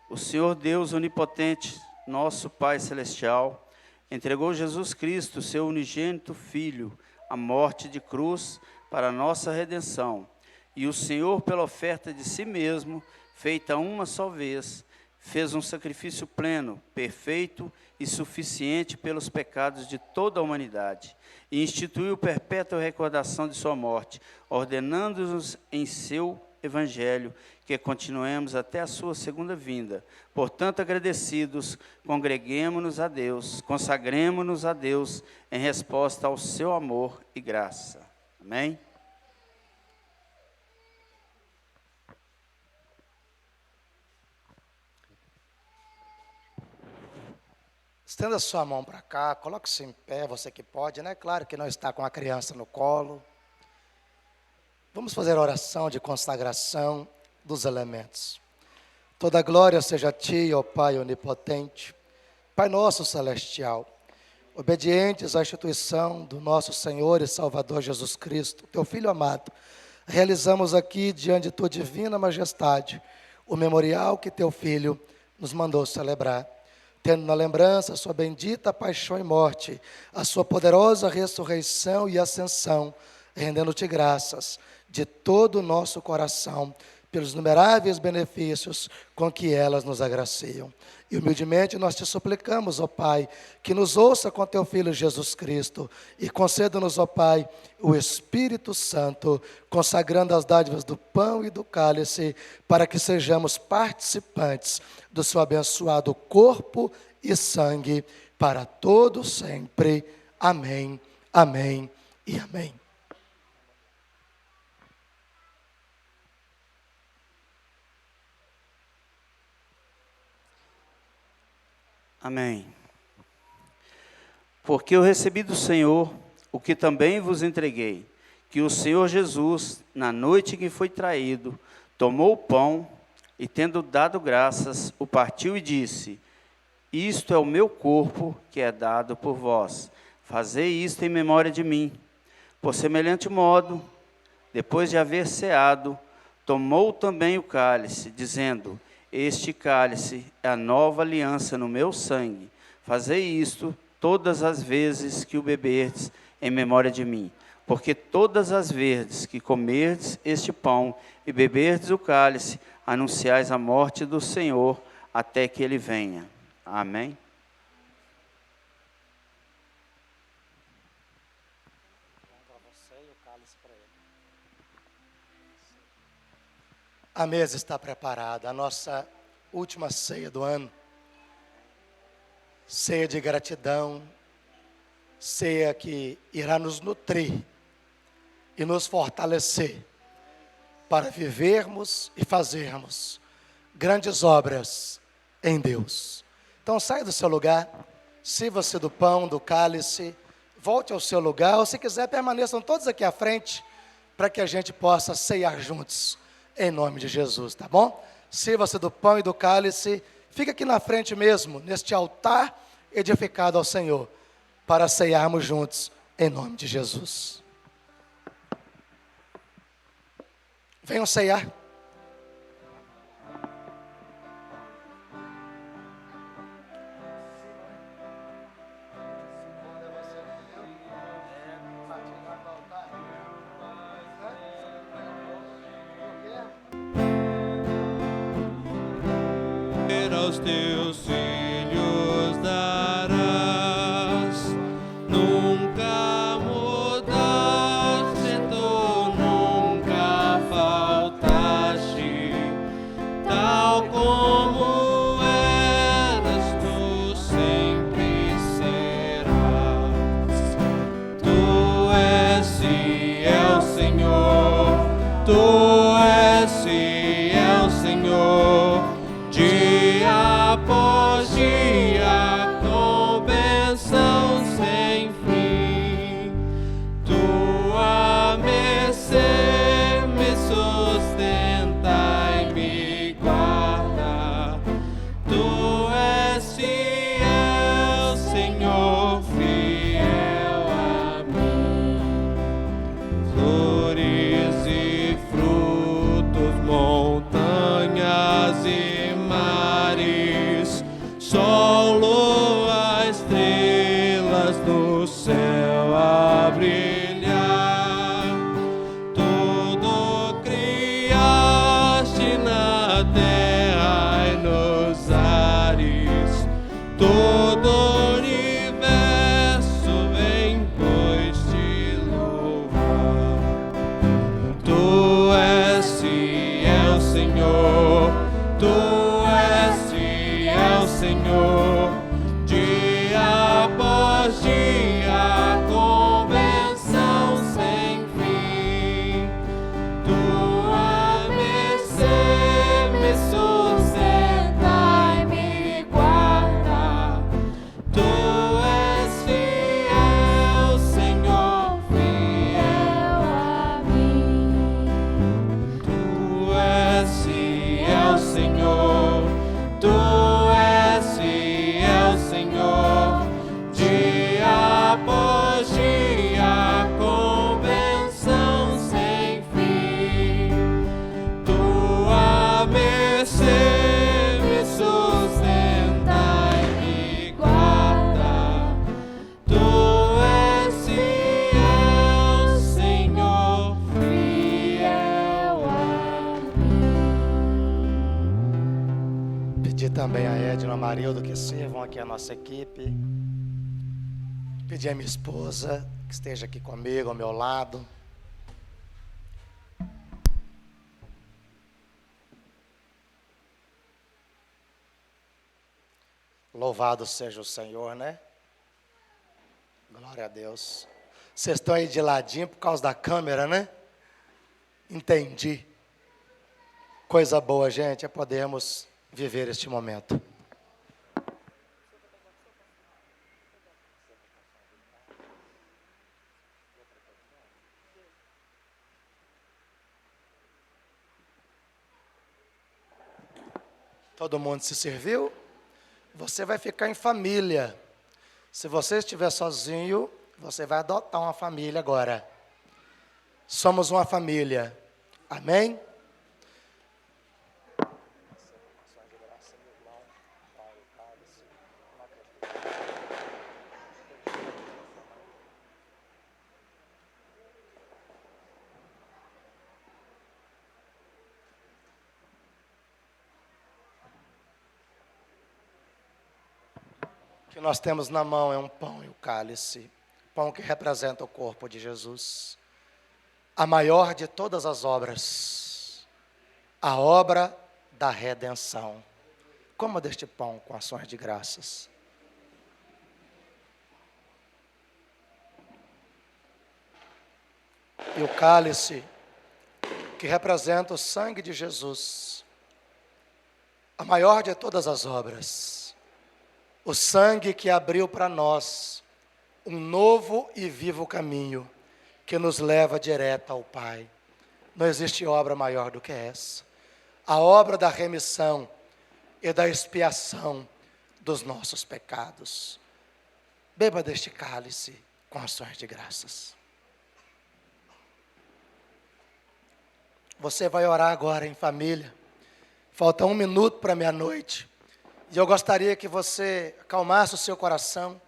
o Senhor Deus onipotente, nosso Pai celestial, entregou Jesus Cristo, seu unigênito Filho, à morte de cruz para a nossa redenção. E o Senhor, pela oferta de si mesmo, feita uma só vez, fez um sacrifício pleno, perfeito e suficiente pelos pecados de toda a humanidade, e instituiu perpétua recordação de sua morte, ordenando-nos em seu Evangelho que continuemos até a sua segunda vinda. Portanto, agradecidos, congreguemo-nos a Deus, consagremo-nos a Deus em resposta ao seu amor e graça. Amém? Estenda sua mão para cá, coloque-se em pé, você que pode, né? Claro que não está com a criança no colo. Vamos fazer a oração de consagração dos elementos. Toda glória seja a Ti, ó Pai onipotente, Pai nosso celestial, obedientes à instituição do nosso Senhor e Salvador Jesus Cristo, Teu Filho amado, realizamos aqui, diante de Tua divina majestade, o memorial que Teu Filho nos mandou celebrar, tendo na lembrança a Sua bendita paixão e morte, a Sua poderosa ressurreição e ascensão, rendendo-Te graças de todo o nosso coração, pelos inumeráveis benefícios com que elas nos agraciam. E humildemente nós Te suplicamos, ó Pai, que nos ouça com Teu Filho Jesus Cristo e conceda-nos, ó Pai, o Espírito Santo, consagrando as dádivas do pão e do cálice, para que sejamos participantes do Seu abençoado corpo e sangue, para todo sempre. Amém, amém e amém. Amém. Porque eu recebi do Senhor o que também vos entreguei, que o Senhor Jesus, na noite que foi traído, tomou o pão e, tendo dado graças, o partiu e disse: isto é o meu corpo que é dado por vós. Fazei isto em memória de mim. Por semelhante modo, depois de haver ceado, tomou também o cálice, dizendo: este cálice é a nova aliança no meu sangue. Fazei isto todas as vezes que o beberdes em memória de mim. Porque todas as vezes que comerdes este pão e beberdes o cálice, anunciais a morte do Senhor até que Ele venha. Amém. A mesa está preparada, a nossa última ceia do ano. Ceia de gratidão, ceia que irá nos nutrir e nos fortalecer para vivermos e fazermos grandes obras em Deus. Então saia do seu lugar, sirva-se do pão, do cálice, volte ao seu lugar, ou se quiser permaneçam todos aqui à frente, para que a gente possa ceiar juntos. Em nome de Jesus, tá bom? Sirva-se do pão e do cálice. Fica aqui na frente mesmo, neste altar edificado ao Senhor, para ceiarmos juntos, em nome de Jesus. Venham ceiar. Aos teus filhos darás, nunca mudaste, tu nunca faltaste, tal como eras, tu sempre serás. Tu és fiel, Senhor, tu és fiel, Senhor. Dia após dia, com bênção sem fim, tua mercê me sustenta e me guarda. Tu és fiel, Senhor, fiel a mim. Flores e frutos também a Edna, a Marildo que sirvam aqui a nossa equipe. Pedir a minha esposa que esteja aqui comigo, ao meu lado. Louvado seja o Senhor, né? Glória a Deus. Vocês estão aí de ladinho por causa da câmera, né? Entendi. Coisa boa, gente, é podermos viver este momento. Todo mundo se serviu? Você vai ficar em família. Se você estiver sozinho, você vai adotar uma família agora. Somos uma família. Amém? O que nós temos na mão é um pão e o cálice. Pão que representa o corpo de Jesus. A maior de todas as obras. A obra da redenção. Coma deste pão com ações de graças. E o cálice que representa o sangue de Jesus. A maior de todas as obras. O sangue que abriu para nós um novo e vivo caminho que nos leva direto ao Pai. Não existe obra maior do que essa. A obra da remissão e da expiação dos nossos pecados. Beba deste cálice com ações de graças. Você vai orar agora em família. Falta 1 minuto para meia-noite. E eu gostaria que você acalmasse o seu coração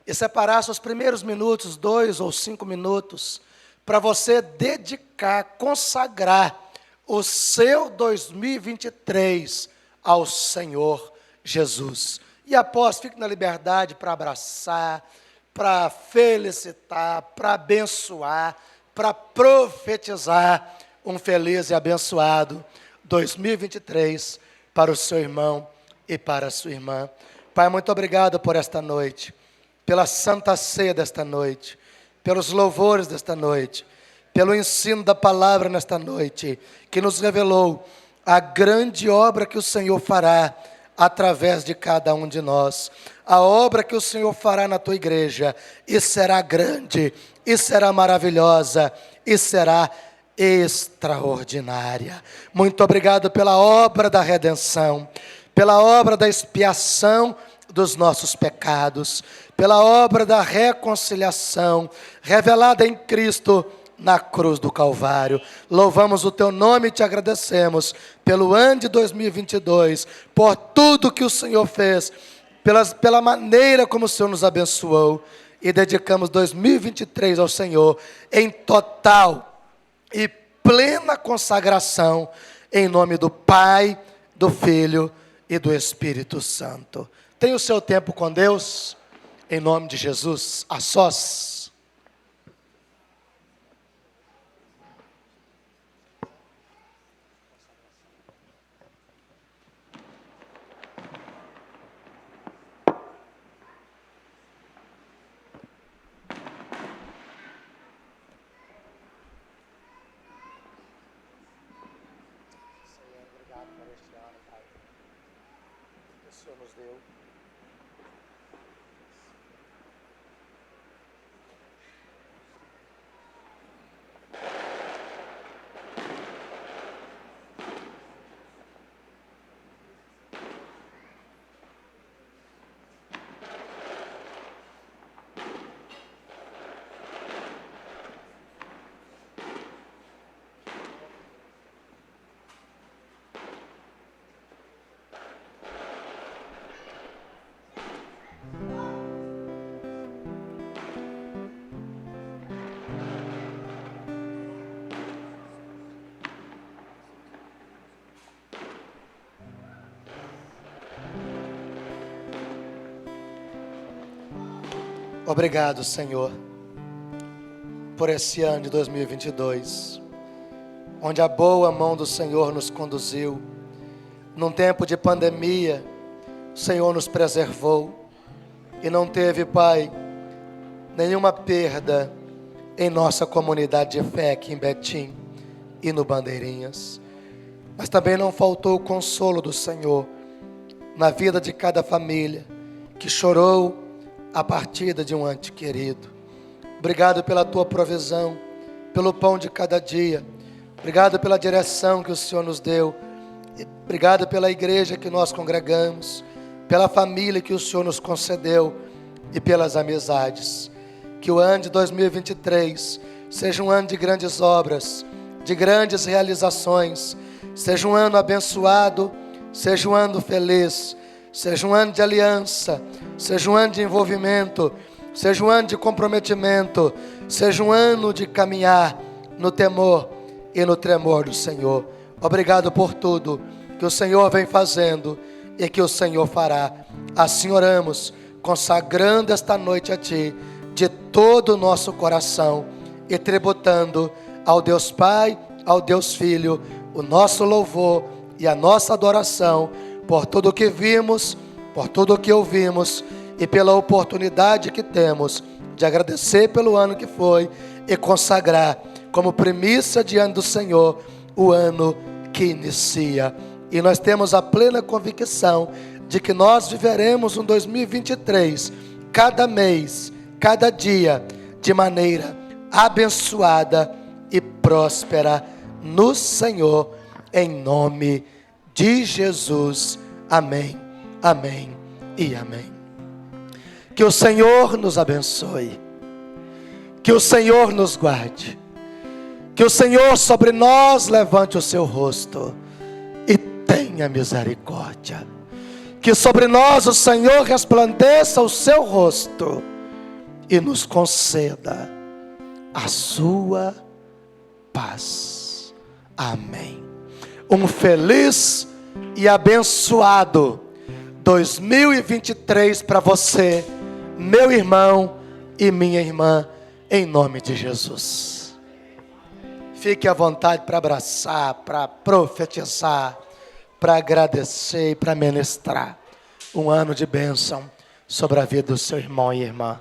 e separasse os primeiros minutos, 2 ou 5 minutos, para você dedicar, consagrar o seu 2023 ao Senhor Jesus. E após, fique na liberdade para abraçar, para felicitar, para abençoar, para profetizar um feliz e abençoado 2023 para o seu irmão e para a sua irmã. Pai, muito obrigado por esta noite, pela santa ceia desta noite, pelos louvores desta noite, pelo ensino da palavra nesta noite, que nos revelou a grande obra que o Senhor fará através de cada um de nós. A obra que o Senhor fará na tua igreja, e será grande, e será maravilhosa, e será extraordinária. Muito obrigado pela obra da redenção, pela obra da expiação dos nossos pecados, pela obra da reconciliação, revelada em Cristo na cruz do Calvário. Louvamos o teu nome e te agradecemos pelo ano de 2022, por tudo que o Senhor fez, pela maneira como o Senhor nos abençoou, e dedicamos 2023 ao Senhor em total e plena consagração, em nome do Pai, do Filho e do Espírito Santo. Tenha o seu tempo com Deus, em nome de Jesus, a sós. Obrigado por este ano, Pai, que o Senhor nos deu. Obrigado, Senhor, por esse ano de 2022, onde a boa mão do Senhor nos conduziu. Num tempo de pandemia, o Senhor nos preservou e não teve, Pai, nenhuma perda em nossa comunidade de fé aqui em Betim e no Bandeirinhas. Mas também não faltou o consolo do Senhor na vida de cada família que chorou a partida de um ente querido. Obrigado pela tua provisão, pelo pão de cada dia. Obrigado pela direção que o Senhor nos deu. Obrigado pela igreja que nós congregamos, pela família que o Senhor nos concedeu e pelas amizades. Que o ano de 2023 seja um ano de grandes obras, de grandes realizações. Seja um ano abençoado, seja um ano feliz, seja um ano de aliança, seja um ano de envolvimento, seja um ano de comprometimento, seja um ano de caminhar no temor e no tremor do Senhor. Obrigado por tudo que o Senhor vem fazendo e que o Senhor fará. Assim oramos, consagrando esta noite a Ti, de todo o nosso coração e tributando ao Deus Pai, ao Deus Filho, o nosso louvor e a nossa adoração por tudo o que vimos, por tudo o que ouvimos e pela oportunidade que temos de agradecer pelo ano que foi e consagrar como primícia diante do Senhor o ano que inicia. E nós temos a plena convicção de que nós viveremos um 2023, cada mês, cada dia, de maneira abençoada e próspera no Senhor, em nome de Jesus. Amém, amém e amém. Que o Senhor nos abençoe, que o Senhor nos guarde, que o Senhor sobre nós levante o seu rosto e tenha misericórdia, que sobre nós o Senhor resplandeça o seu rosto e nos conceda a sua paz. Amém. Um feliz e abençoado 2023 para você, meu irmão e minha irmã, em nome de Jesus. Fique à vontade para abraçar, para profetizar, para agradecer e para ministrar um ano de bênção sobre a vida do seu irmão e irmã.